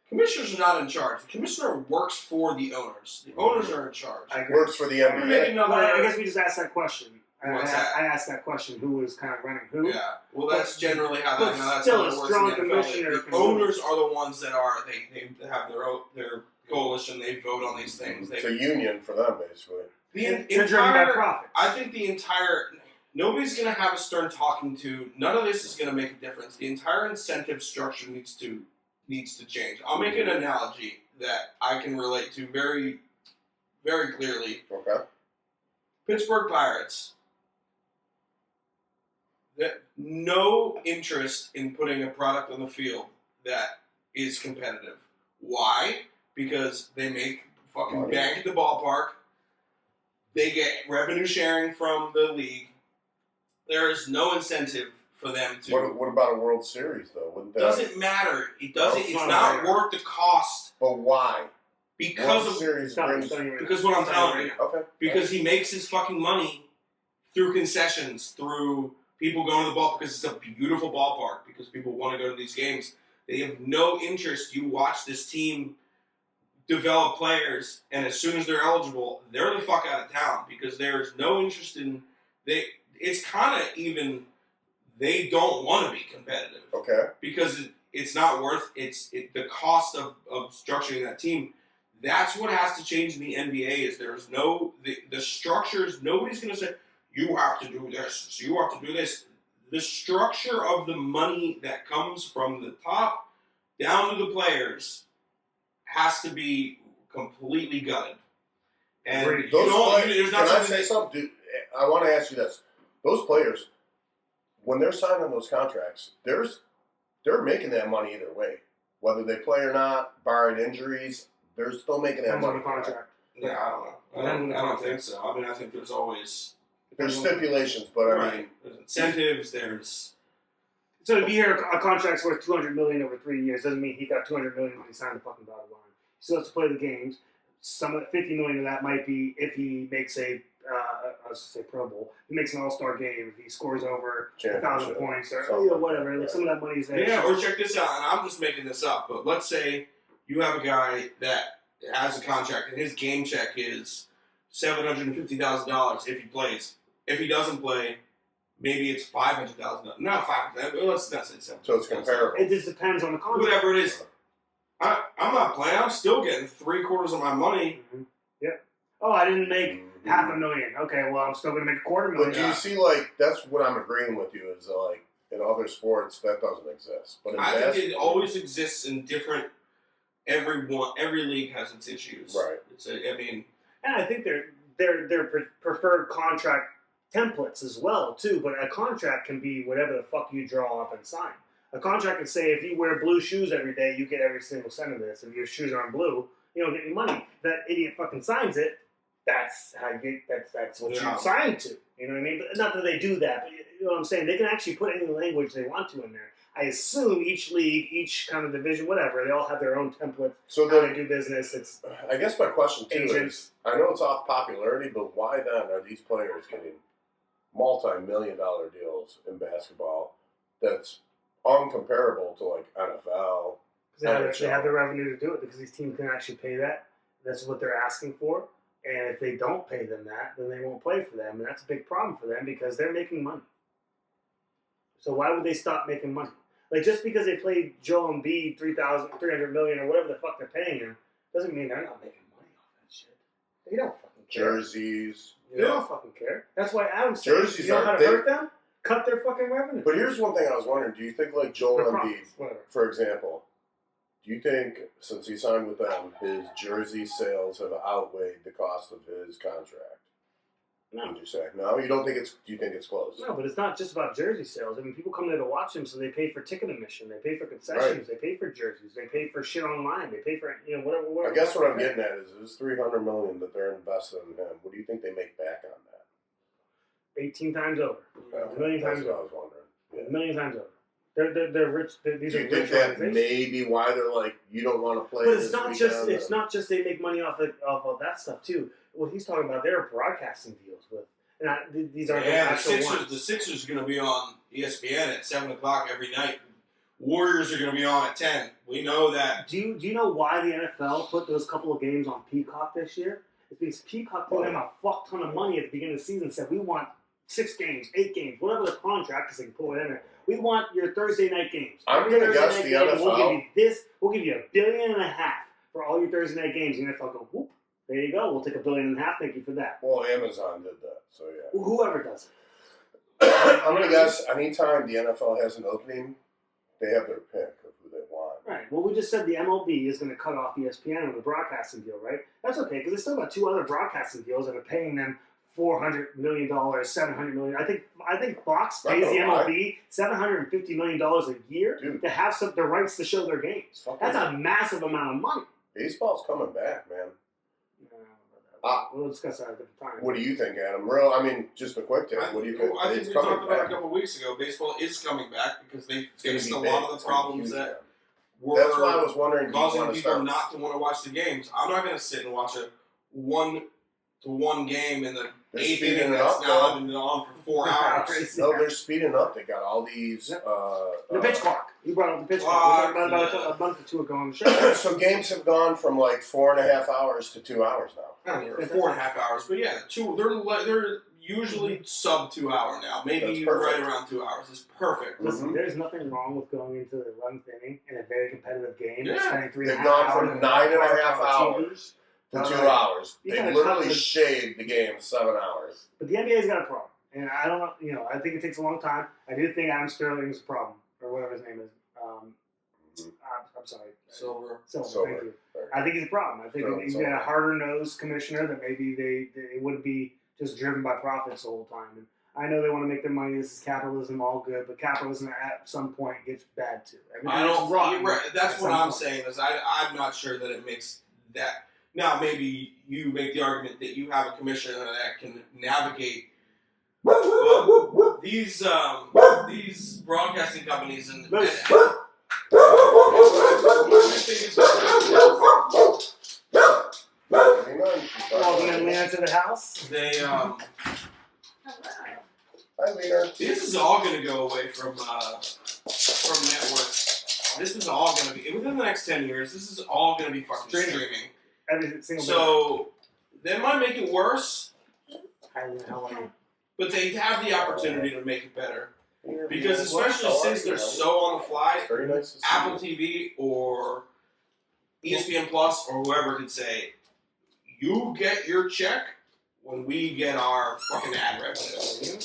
Commissioners are not in charge. The commissioner works for the owners. The owners are in charge. Works for the NBA. I guess we just asked that question. What's that? I asked that question, who was kind of running who. Yeah, well, that's generally how but that's still how it a works strong in the NFL. commissioner. The owners are the ones that are, they have their coalition, they vote on these things. It's a union for them, basically. They're driven by profits. I think nobody's going to have a Stern talking to. None of this is going to make a difference. The entire incentive structure needs to change. I'll make an analogy that I can relate to very, very clearly. Okay. Pittsburgh Pirates. No interest in putting a product on the field that is competitive. Why? Because they make fucking bank at the ballpark. They get revenue sharing from the league. There is no incentive for them to... What about a World Series, though? Wouldn't that... Doesn't matter. It doesn't. It's not worth the cost. But why? Because World Series because what I'm telling you. Okay. Because he makes his fucking money through concessions, through people going to the ball because it's a beautiful ballpark, because people want to go to these games. They have no interest. You watch this team develop players, and as soon as they're eligible, they're the fuck out of town because there is no interest in... It's kind of even... They don't want to be competitive. Okay. Because it's not worth... the cost of structuring that team. That's what has to change in the NBA is there's no... The structures... Nobody's going to say, you have to do this, you have to do this. The structure of the money that comes from the top down to the players has to be completely gutted. And can I say something? Dude, I want to ask you this. Those players, when they're signing those contracts, they're making that money either way. Whether they play or not, barring injuries, they're still making that money. Contract. Yeah, I don't know. I don't think so. I mean, I think there's always There's stipulations, but I mean, there's incentives. There's So if you hear a contract's worth $200 million over 3 years, doesn't mean he got $200 million when he signed the fucking dotted line. He still has to play the games. Some of the $50 million of that might be if he makes I was going to say Pro Bowl. He makes an All-Star game. If he scores over 1,000 points or whatever. Like some of that money's there. yeah. Or check this out, and I'm just making this up, but let's say you have a guy that has a contract and his game check is $750,000 if he plays. If he doesn't play, maybe it's $500,000. Not $500,000. Let's not say $700,000. so it's comparable. It just depends on the contract. Whatever it is. I'm not playing. I'm still getting 3/4 of my money. Mm-hmm. Yep. Oh, I didn't make $500,000. Okay, well, I'm still going to make $250,000. But do you see, like, that's what I'm agreeing with you is, like, in other sports, that doesn't exist. But in I think it always exists in different. Every league has its issues. Right. And I think they're preferred contract templates as well, too. But a contract can be whatever the fuck you draw up and sign. A contract can say if you wear blue shoes every day, you get every single cent of this. If your shoes aren't blue, you don't get any money. That idiot fucking signs it. That's how you. That's what you signed to. You know what I mean? But not that they do that. But you know what I'm saying? They can actually put any language they want to in there. I assume each league, each kind of division, whatever, they all have their own template. So how they do business. It's I guess my question too agents. is, I know it's off popularity, but why then are these players getting multi-million-dollar deals in basketball? That's uncomparable to like NFL. Because they have the revenue to do it because these teams can actually pay that. That's what they're asking for. And if they don't pay them that, then they won't play for them. And that's a big problem for them because they're making money. So why would they stop making money? Like, just because they played Joel Embiid $300 million or whatever the fuck they're paying him, doesn't mean they're not making money off that shit. They don't fucking care. Jerseys. They don't fucking care. That's why Adam said, Jerseys you know how to they- hurt them? Cut their fucking revenue. But here's one thing I was wondering. Do you think, like, Joel Their Embiid, profits, whatever. for example, do you think, since he signed with them, his jersey sales have outweighed the cost of his contract? No. Would you say? No? You don't think it's, do you think it's close? No, but it's not just about jersey sales. I mean, people come there to watch him, so they pay for ticket admission, they pay for concessions, they pay for jerseys, they pay for shit online, they pay for, you know, whatever. I guess what I'm getting at is this $300 million that they're investing in him. What do you think they make back on that? 18 times over. Yeah, A million that's times what I over. was wondering. Yeah. A million times over. They're rich. These Do are you think rich that organizations. may be why they're like, you don't want to play But this it's not weekend? just they make money off of that stuff too. What he's talking about, they're broadcasting deals with, and these aren't the actual ones. The Sixers are going to be on ESPN at 7:00 every night. Warriors are going to be on at 10. We know that. Do you know why the NFL put those couple of games on Peacock this year? It's because Peacock gave them a fuck ton of money at the beginning of the season and said, we want 6 games, 8 games, whatever the contract, because they can pull it in there. We want your Thursday night games. I'm Every gonna Thursday guess night the game, NFL. We'll give you this. We'll give you $1.5 billion for all your Thursday night games. And the NFL go, whoop, there you go. We'll take $1.5 billion. Thank you for that. Well, Amazon did that, so yeah. Whoever does it. I'm going to guess anytime the NFL has an opening, they have their pick of who they want. Right. Well, we just said the MLB is going to cut off ESPN with a broadcasting deal, right? That's okay because they still got 2 other broadcasting deals that are paying them $400 million, $700 million. I think Fox pays the MLB $750 million a year to have the rights to show their games. That's a massive amount of money. Baseball's coming back, man. We'll discuss that at a different time. What do you think, Adam? Real, I mean, just a quick take. What do you think? I think It's we coming talked about it back. a couple weeks ago. Baseball is coming back because they It's gonna fixed be a big. lot of It's the gonna be problems huge, that man. were That's why I was wondering, do you causing want to people start? not to want to watch the games. I'm not going to sit and watch a 1-1 game in the They're 8th speeding inning it that's up, now though. been on for 4 hours. No, they're speeding up. They got all these. The pitch clock. You brought up the pitch clock. We talked about it a month or 2 ago on the show. So games have gone from like 4.5 hours to 2 hours now. I don't know, 4.5 hours, but yeah, they're usually sub 2 hour now. Maybe That's even perfect. right around 2 hours. It's perfect. Listen, there's nothing wrong with going into the 11th inning in a very competitive game. Yeah. And spending 3.5 They've hours. gone from in 9.5 on TV. hours to 2 hours. You They gotta literally cover- shaved the game 7 hours. But the NBA's got a problem. And I don't know, I think it takes a long time. I do think Adam Sterling's a problem, or whatever his name is. I'm sorry. Silver. Silver, thank you. I think he's a problem. I think he's got a harder-nosed commissioner that maybe they wouldn't be just driven by profits the whole time. And I know they want to make their money. This is capitalism, all good. But capitalism at some point gets bad too. I don't. Rotten That's at what some I'm point. saying. Is I'm not sure that it makes that Now, maybe you make the argument that you have a commissioner that can navigate these broadcasting companies and Welcome in, Leanne, to the house. they Hello. Hi, Leader. this is all going to go away from networks. This is all going to be within the next 10 years. This is all going to be fucking streaming. Every single So that might make it worse, how are you? but they have the opportunity to make it better. Leader, Because especially how are since you, they're man? so on the fly, Very nice to see Apple you. TV or ESPN Plus or whoever could say, you get your check when we get our fucking ad revenue.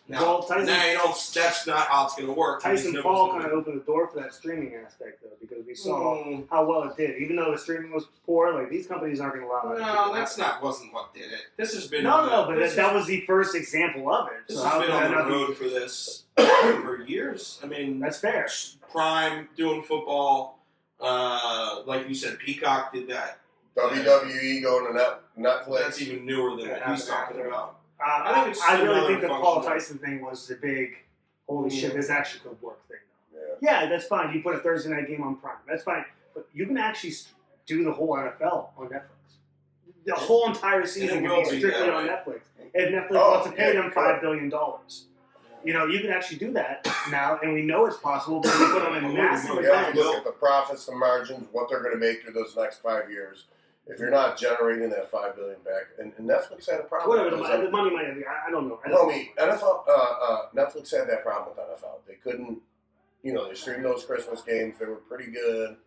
Now, Well, Tyson- now you don't, that's not how it's going to work. Tyson Because Paul nobody's kind of opened the door for that streaming aspect, though, because we saw gonna- how well it did. Even though the streaming was poor, like these companies aren't going to allow that. No, that's not wasn't what did it. This has been But this that was the first example of it. This So has how been can on that the not be? road for this for years. I mean, That's fair. Prime doing football, like you said, Peacock did that. WWE going to Netflix. That's even newer than what he's talking about. I think it's I really another think the Paul functional- Tyson thing was the big, holy shit, this actually could work thing. Yeah. Yeah, that's fine. You put a Thursday night game on Prime. That's fine. But you can actually do the whole NFL on Netflix. The whole entire season And it can will be be strictly that on way. Netflix. If Netflix Oh, wants to pay yeah, them sure. $5 billion. You know, you can actually do that now, and we know it's possible, but we put on a massive Yeah, Yeah, event. you look at the profits, the margins, what they're going to make through those next 5 years. If you're not generating that $5 billion back, and Netflix had a problem. Whatever, with the money might be. I don't know. Homie, NFL, Netflix had that problem with NFL. They couldn't, they streamed those Christmas games. They were pretty good.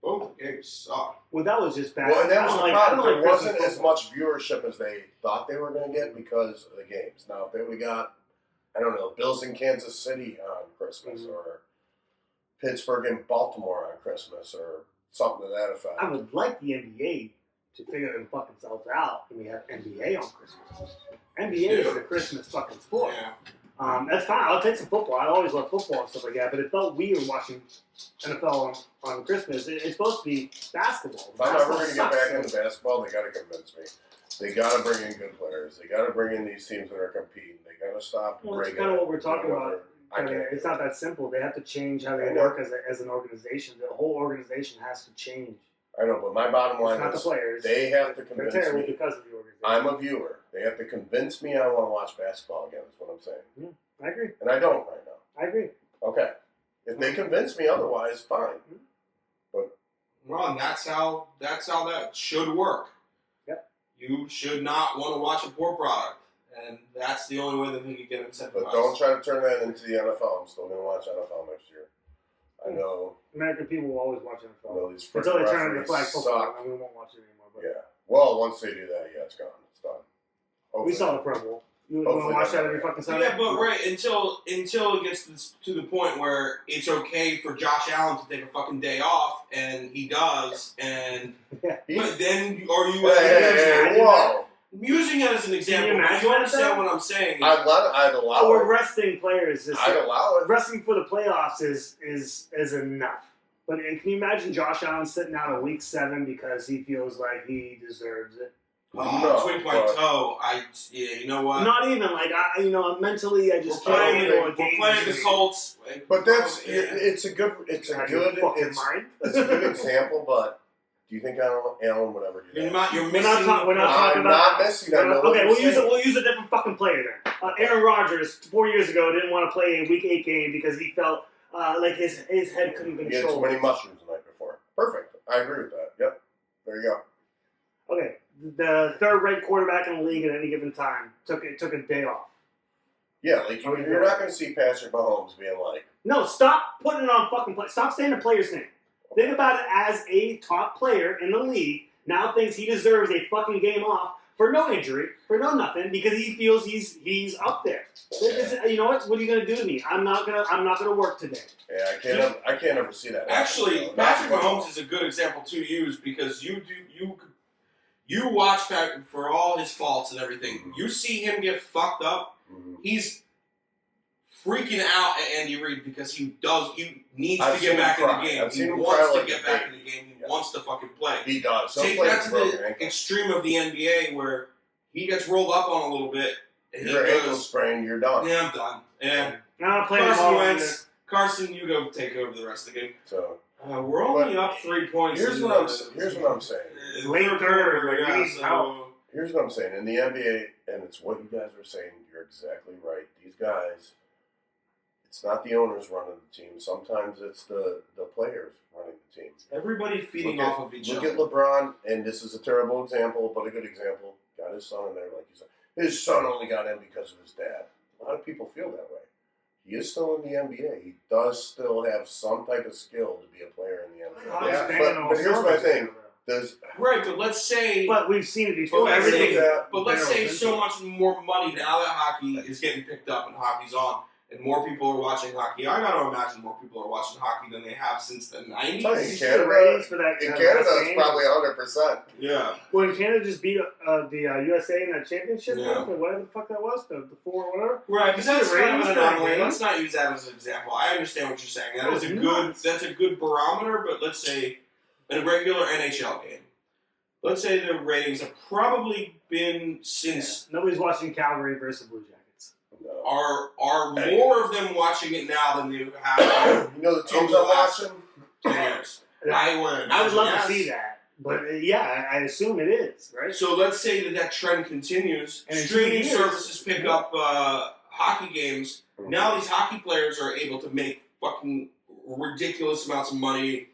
Both games suck. Well, that was just bad. Well, and that was I the don't problem. like There wasn't Christmas as much viewership as they thought they were going to get because of the games. Now, if they would have got, I don't know, Bills in Kansas City on Christmas Mhm. or Pittsburgh and Baltimore on Christmas or something to that effect. I would like the NBA to figure them fucking selves out, and we have NBA on Christmas. NBA is the Christmas fucking sport. Yeah. That's fine. I'll take some football. I always love football and stuff like that. But it felt weird watching NFL on Christmas. It's supposed to be basketball. If I'm ever Basketball going to get sucks. back into basketball, they got to convince me. They got to bring in good players. They got to bring in these teams that are competing. They got to stop. Well, that's breaking kind of it. what we're talking You know, about. I can't. It's not that simple. They have to change how they I know. work as an organization. The whole organization has to change. I know, but my bottom It's line not the is players. they have to They're convince terrible me. because of the organization. I'm a viewer. They have to convince me I want to watch basketball again. Is what I'm saying, I agree. and I don't right now. I agree. Okay, if they convince me otherwise, fine. Well, and that's how that should work. Yep. You should not want to watch a poor product, and that's the only way that they can get incentivized. But don't try to turn that into the NFL. I'm still going to watch NFL next year. I know. American people will always watch I NFL. know these Until they freaking turn into flag referees football, suck. and we won't watch it anymore. But Yeah. Well, once they do that, yeah, it's gone. It's done. we Hopefully. saw the Pro Bowl. You want Hopefully to watch not. that every fucking Sunday? Yeah, but right until it gets to the point where it's okay for Josh Allen to take a fucking day off, and he does, and He- but then are you Hey, whoa! I'm using it as an example? imagine But you understand that? what I'm saying? I'd allow We're it. resting players. I'd allow it. Wrestling for the playoffs is enough. But can you imagine Josh Allen sitting out of Week 7 because he feels like he deserves it? Oh, tweaked my but- toe. You know what? Not even like mentally. I just We're can't handle a we're game. playing the Colts. But that's Yeah. it's a good Out of your fucking mind. it's a good example. But do you think Allen would ever do You're that? not. You're We're missing. not talking I'm about. not missing. I know what Okay, you're we'll saying. use a different fucking player then. Aaron Rodgers 4 years ago didn't want to play a Week 8 game because he felt like his head couldn't He had too control. many mushrooms the night before. Perfect. I agree with that. Yep. There you go. Okay, the third-ranked quarterback in the league at any given time took a day off. Yeah, like you're not going to see Patrick Mahomes being like, No, stop putting it on fucking play. Stop saying the player's name. Think about it as a top player in the league now thinks he deserves a fucking game off for no injury, for no nothing, because he feels he's up there. You know what? What are you gonna do to me? I'm not gonna work today. yeah, I can't ever see that. Actually, Not Patrick football. Mahomes is a good example to use because you watch Patrick for all his faults and everything. Mhm. You see him get fucked up. Mhm. He's freaking out at Andy Reid because he needs I've to seen get back him in the cry. game. I've seen He him wants cry to like get a back in baby. the game. He Yeah. wants to fucking play. He does. He'll Take play that with to broken the ankle. extreme of the NBA where he gets rolled up on a little bit. And Your he ankle goes, sprained, you're done. yeah, I'm done. And Now playing Carson ball. Wentz, Carson, you go take over the rest of the game. So We're only up 3 points. here's what I'm saying. Late third, like, yeah, we need help. Here's what I'm saying. In the NBA, and it's what you guys are saying, you're exactly right. These guys, it's not the owners running the team. Sometimes it's the players running the team. Everybody feeding off of each Look other. at LeBron, and this is a terrible example, but a good example. Got his son in there, like you said. His son only got in because of his dad. A lot of people feel that way. He is still in the NBA. He does still have some type of skill to be a player in the NBA. Yeah, But here's my thing. There's Right, but let's say... But we've seen it before. But let's Everything. say, but let's say so much more money now that hockey is getting picked up and hockey's on, and more people are watching hockey. I gotta imagine more people are watching hockey than they have since the 90s. Tell you, You see the ratings for that. in last Canada, it's game? probably 100%. Yeah. When Canada just beat the USA in that championship, Yeah. or whatever the fuck that was, the 4 or whatever. Right, but You see that's the kind of ratings an for that anomaly. game? Let's not use that as an example. I understand what you're saying. That Oh, is a it's good. nuts. That's a good barometer. But let's say in a regular NHL game, let's say the ratings have probably been since Nobody's watching Calgary versus Blue Jackets. No. are more of them watching it now than you have You know the teams Over the I'm last- watching? 10 years. I would. would love yes. to see that, but yeah, I assume it is, right? So let's say that trend continues. And in 2 Streaming years- services pick up hockey games. Now these hockey players are able to make fucking ridiculous amounts of money.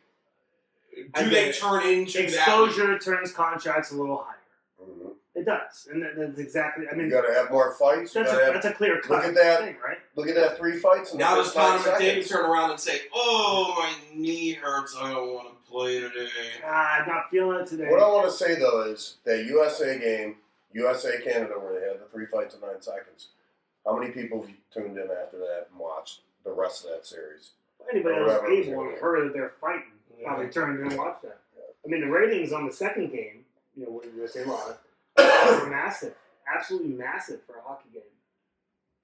Do And they the turn into Exposure turns contracts a little higher. Mhm. It does, and that's exactly. I You mean, got to have more fights. You that's gotta a clear cut at that. thing, right? Look at that 3 fights in that? Now the does first 9 Conor McDavid seconds. turn around and say, "Oh, my knee hurts. I don't want to play today." I'm not feeling it today. What I want to say, though, is that USA game, USA-Canada, where they had the 3 fights in 9 seconds, how many people tuned in after that and watched the rest of that series? Anybody Or else whatever it was able gonna and be. heard that they're fighting probably turned in and watched that. I mean, the ratings on the second game, when USA lost, were massive, absolutely massive for a hockey game.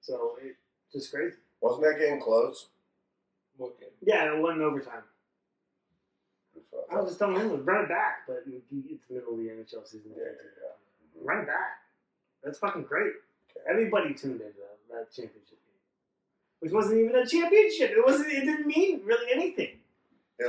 So it's just crazy. Wasn't that game close? What game? Yeah, it went in overtime. I was just telling him, run it back, but it's the middle of the NHL season. Yeah. Run it back. That's fucking great. Everybody tuned into that championship game, which wasn't even a championship. It didn't mean really anything,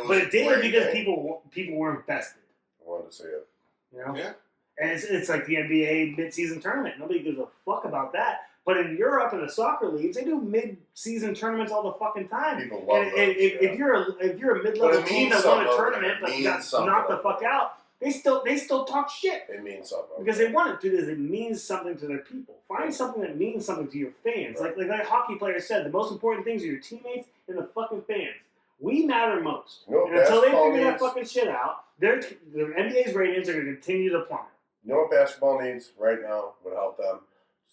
but it did because people were invested. I wanted to see it. You know? Yeah. And it's like the NBA mid-season tournament. Nobody gives a fuck about that. But in Europe and the soccer leagues, they do mid-season tournaments all the fucking time. People love And those, if yeah. you're a But mid-level it team means that won a something, tournament it but means got something. knocked the fuck out, they still talk shit It means something. because they want it to. Because it means something to their people. Find something that means something to your fans. Right. Like hockey players said, the most important things are your teammates and the fucking fans. We matter most. You know what And until they basketball figure that needs? fucking shit out, their NBA's ratings are going to continue to plummet. You know what basketball needs right now would help them?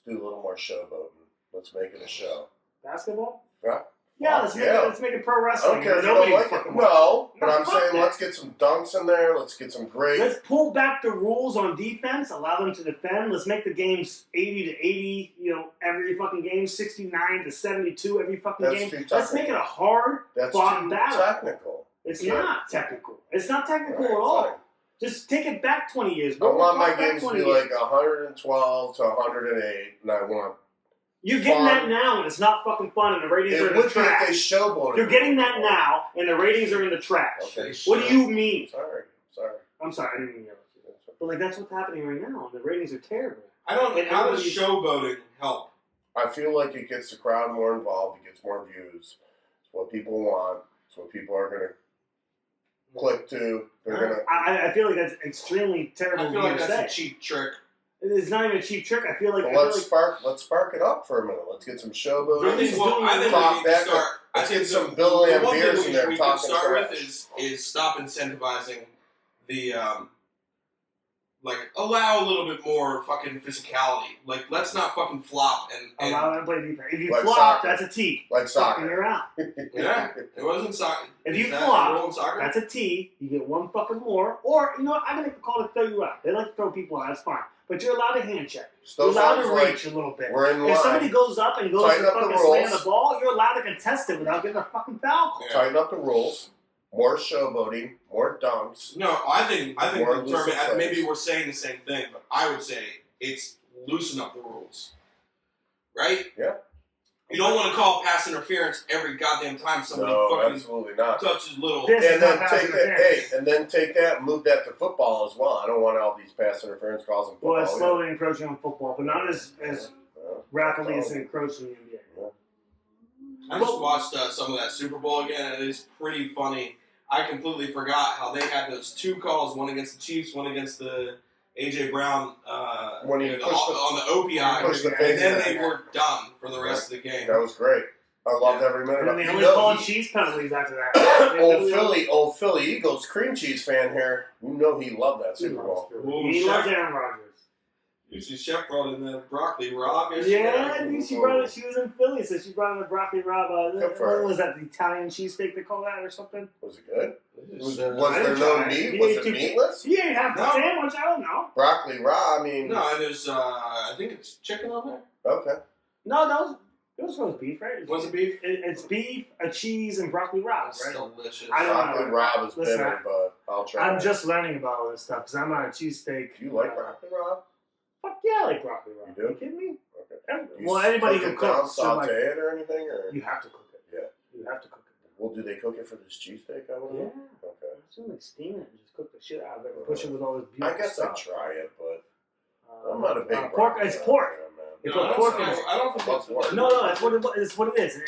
Let's do a little more showboating. Let's make it a show. Basketball? Yeah. Yeah, let's make it pro I wrestling. don't care if you Nobody don't like it. fucking No, but No, I'm fuck saying that. let's get some dunks in there. Let's get some great. Let's pull back the rules on defense, allow them to defend. Let's make the games 80 to 80, every fucking game, 69 to 72 every fucking That's game. too Let's make it a hard That's fought too battle. technical. It's Yeah. not technical. It's not technical Right, at all. fine. Just take it back 20 years. I Go want my back games to 20 be years. like 112 to 108, and I want. You're getting fun. that now, and it's not fucking fun, and the ratings are It in the would be if trash. they showboated. You're getting that now, and the ratings are in the trash. Okay. What do you mean? Sorry. I'm sorry, I didn't mean to yell at you. But that's what's happening right now, and the ratings are terrible. I don't. And How does everybody's- showboating help? I feel like it gets the crowd more involved. It gets more views. It's what people want. It's what people are going to click to. They're going to. I feel like that's extremely terrible. I feel of like you to that's a say. cheap trick. It's not even a cheap trick. I feel like. Let's spark it up for a minute. Let's get some showboating. I think what we need Talk to back start. I Let's think get some the Bill and one thing beers in there we can talking start trash. with is stop incentivizing the allow a little bit more fucking physicality. Like, let's not fucking flop and allow them to play defense. If you Like flop, soccer. that's a T. Like Fucking, soccer. you're out. yeah, it wasn't soccer. If you Is that flop, the rule in soccer? That's a T. You get one fucking more. Or, I'm going to call it throw you out. They like to throw people out. That's fine. but you're allowed to hand check. Still You're allowed to sounds like reach a little bit. we're in If somebody line. goes up and goes Tighten to up the fucking slam rules. the ball, you're allowed to contest it without getting a fucking foul call. Yeah. Tighten up the rules. More showboating. More dunks. No, I think More the looser tournament. plays. Maybe we're saying the same thing, but I would say it's loosen up the rules, right? Yeah. You don't want to call pass interference every goddamn time somebody No, fucking absolutely not. touches little. This And is then not take pass that. interference. Hey, and then take that and move that to football as well. I don't want all these pass interference calls in football. Well, it's slowly encroaching on football, but not as Yeah. rapidly as it encroached in the NBA. I just watched some of that Super Bowl again, and it's pretty funny. I completely forgot how they had those two calls, one against the Chiefs, one against the A.J. Brown When he pushed on the OPI, pushed the and face then in. they were done for the rest of the game. That was great. I loved every minute And of then it. they You only know, called he- cheese penalties after that. old Philly Eagles cream cheese fan here. You know he loved that He Super Bowl. He loves Aaron Rodgers. Usually Chef brought in the broccoli raw. Yeah, I think she brought it. She was in Philly, so she brought in the broccoli rabe. Good for her. What was that? The Italian cheesesteak they call that, or something? Was it good? Was I there didn't no try it. meat? You Was ate it two- meatless? You ate half the No. sandwich. I don't know. Broccoli raw. I mean, No, and there's I think it's chicken on there. okay. No, it was supposed to be beef, right? Was it beef? It's beef, a cheese, and broccoli rabe, It's right? delicious. I don't Broccoli know. raw is Listen, bitter, but I'll try. I'm it. just learning about all this stuff because I'm not a cheesesteak. Do you like broccoli raw? Fuck yeah, I like broccoli rabe. You do? You kidding me? Okay. You Well, anybody cook who it down, cooks, so saute like, it or anything, or you have to cook it. Yeah. You have to cook it. well, do they cook it for this cheesesteak? I would Yeah. know. Okay. Assume they steam it and just cook the shit out of it and push it with all this I beautiful guess I'd stuff. try it, but I'm not a big pork. broccoli It's raw pork. fan, man. They No, put that's pork in not- it. I don't think that's Pork. No, that's what it's what it is.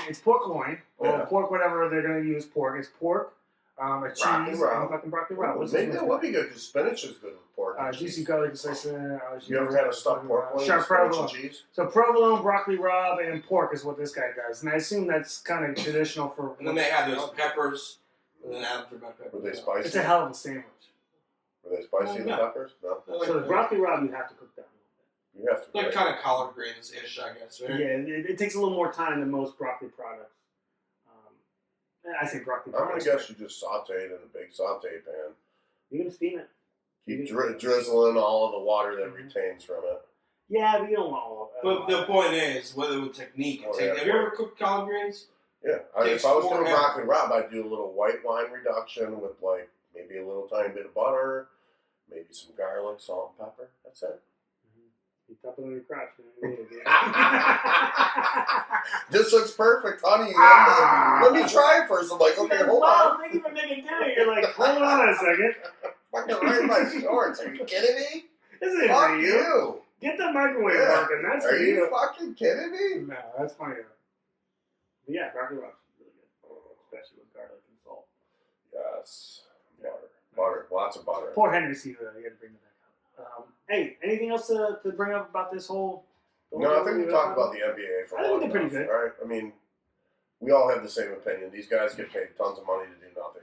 It's pork loin or Yeah. pork, whatever they're gonna use. Pork. It's pork, a cheese, Broccoli rabe. and fucking broccoli rabe. What's Maybe this that one? would be good because spinach is good with pork. and Juicy cheese. garlic slice. You ever had a stuffed pork loin Sharp with spinach and provolone. cheese? So provolone, broccoli rabe, and pork is what this guy does, and I assume that's kind of traditional for. And then they had those peppers, and then added red pepper. Were they spicy? It's a hell of a sandwich. Were they spicy, the No. peppers? No. They're like, So the broccoli rabe you have to cook down. You have to. like right? kind of collard greens ish, I guess. Right? Yeah, it takes a little more time than most broccoli products. I say broccoli I'm gonna products. guess you just saute it in a big saute pan. You can steam it. Keep drizzling all of the water that retains from it. Yeah, but you don't want all of But the point is, whether with technique, Oh, yeah. have you ever cooked collard greens? Yeah, Takes if I was four doing hours. broccoli rabe, I'd do a little white wine reduction with like maybe a little tiny bit of butter, maybe some garlic, salt, and pepper. That's it. You dump it on your crotch. Man. This looks perfect, honey. Ah. Let me try it first. I'm like, okay, hold wow, on. thank you for making dinner. You're like, hold on a second. Fucking right in my shorts. Are you kidding me? This isn't Fuck for you. you. Get the microwave Yeah. working. That's Are for you you. fucking kidding me? No, that's funny. But yeah, broccoli rabe is really good, especially with garlic and salt. Yes. Butter. Lots of butter. Poor Henry C. You had to bring that back up. Hey, anything else to bring up about this whole? No, I think we talked about the NBA for I a think long they're pretty time, good. right? I mean, we all have the same opinion. These guys get paid tons of money to do nothing.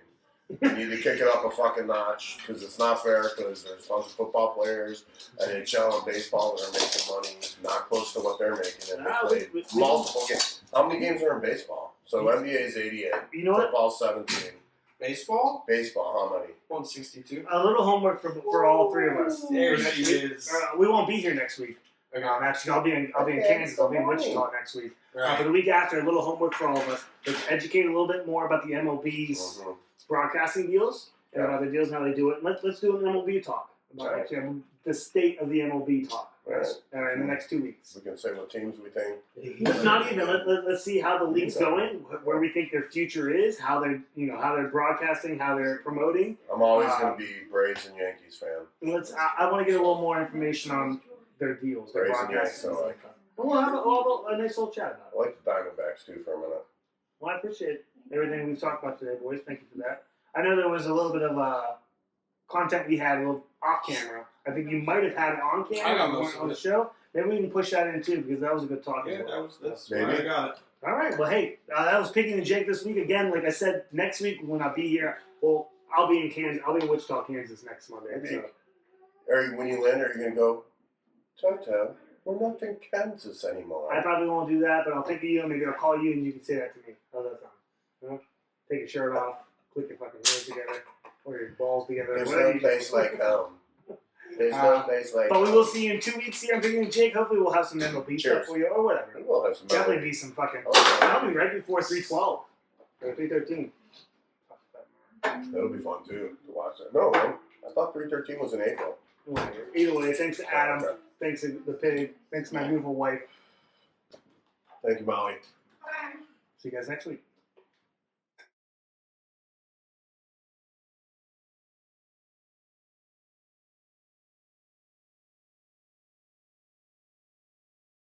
You need to kick it up a fucking notch because it's not fair because there's tons of football players, NHL and baseball that are making money not close to what they're making, and Ah, they play multiple games. How many games are in baseball? So NBA is 88, You know what? football 17, Baseball? baseball how many? 162. A little homework for all three of us. There For next she week. is. We won't be here next week. Okay. Actually, I'll be in Okay, Kansas. I'll be in so Wichita next week. For Right. the week after, a little homework for all of us. Let's educate a little bit more about the MLB's Mhm. broadcasting deals and Yeah. about the deals and how they do it. Let's do an MLB talk about Right. actually the state of the MLB talk Right. in the next 2 weeks. We can say what teams we think. Not even. Let's see how the league's going, where we think their future is, how they're broadcasting, how they're promoting. I'm always going to be Braves and Yankees fan. And I want to get a little more information on their deals, their Braves and broadcasting. Yankees, I like. And we'll have a nice little chat about it. I like the Diamondbacks too for a minute. Well, I appreciate everything we've talked about today, boys. Thank you for that. I know there was a little bit of content we had a little off camera. I think you might have had it on I camera got if you most weren't of on the it. show. Maybe we can push that in too because that was a good talk Yeah, as well. that's Maybe. why I got it. All right. Well, hey, that was Piggy and Jake this week. Again, like I said, next week when I'll be here, well, I'll be in Kansas. I'll be in Wichita, Kansas next Monday. Maybe. So. When you land, are you going to go, Toto, we're not in Kansas anymore? I probably won't do that, but I'll think of you and maybe I'll call you and you can say that to me. How's that sound? You know? Take your shirt off, click your fucking hands together, or your balls together. There's whatever no you place do. like home. There's no days like. But we will see you in 2 weeks here. I'm thinking, Jake, hopefully we'll have some MLB stuff Cheers. for you or whatever. We will have some. Definitely be some fucking. Oh, Probably right before 312 or 313. That'll be fun too to watch that. No, man. I thought 313 was in April. Either way, thanks Adam. Okay. Thanks the pig. Thanks my beautiful wife. Thank you, Molly. Bye. See you guys next week.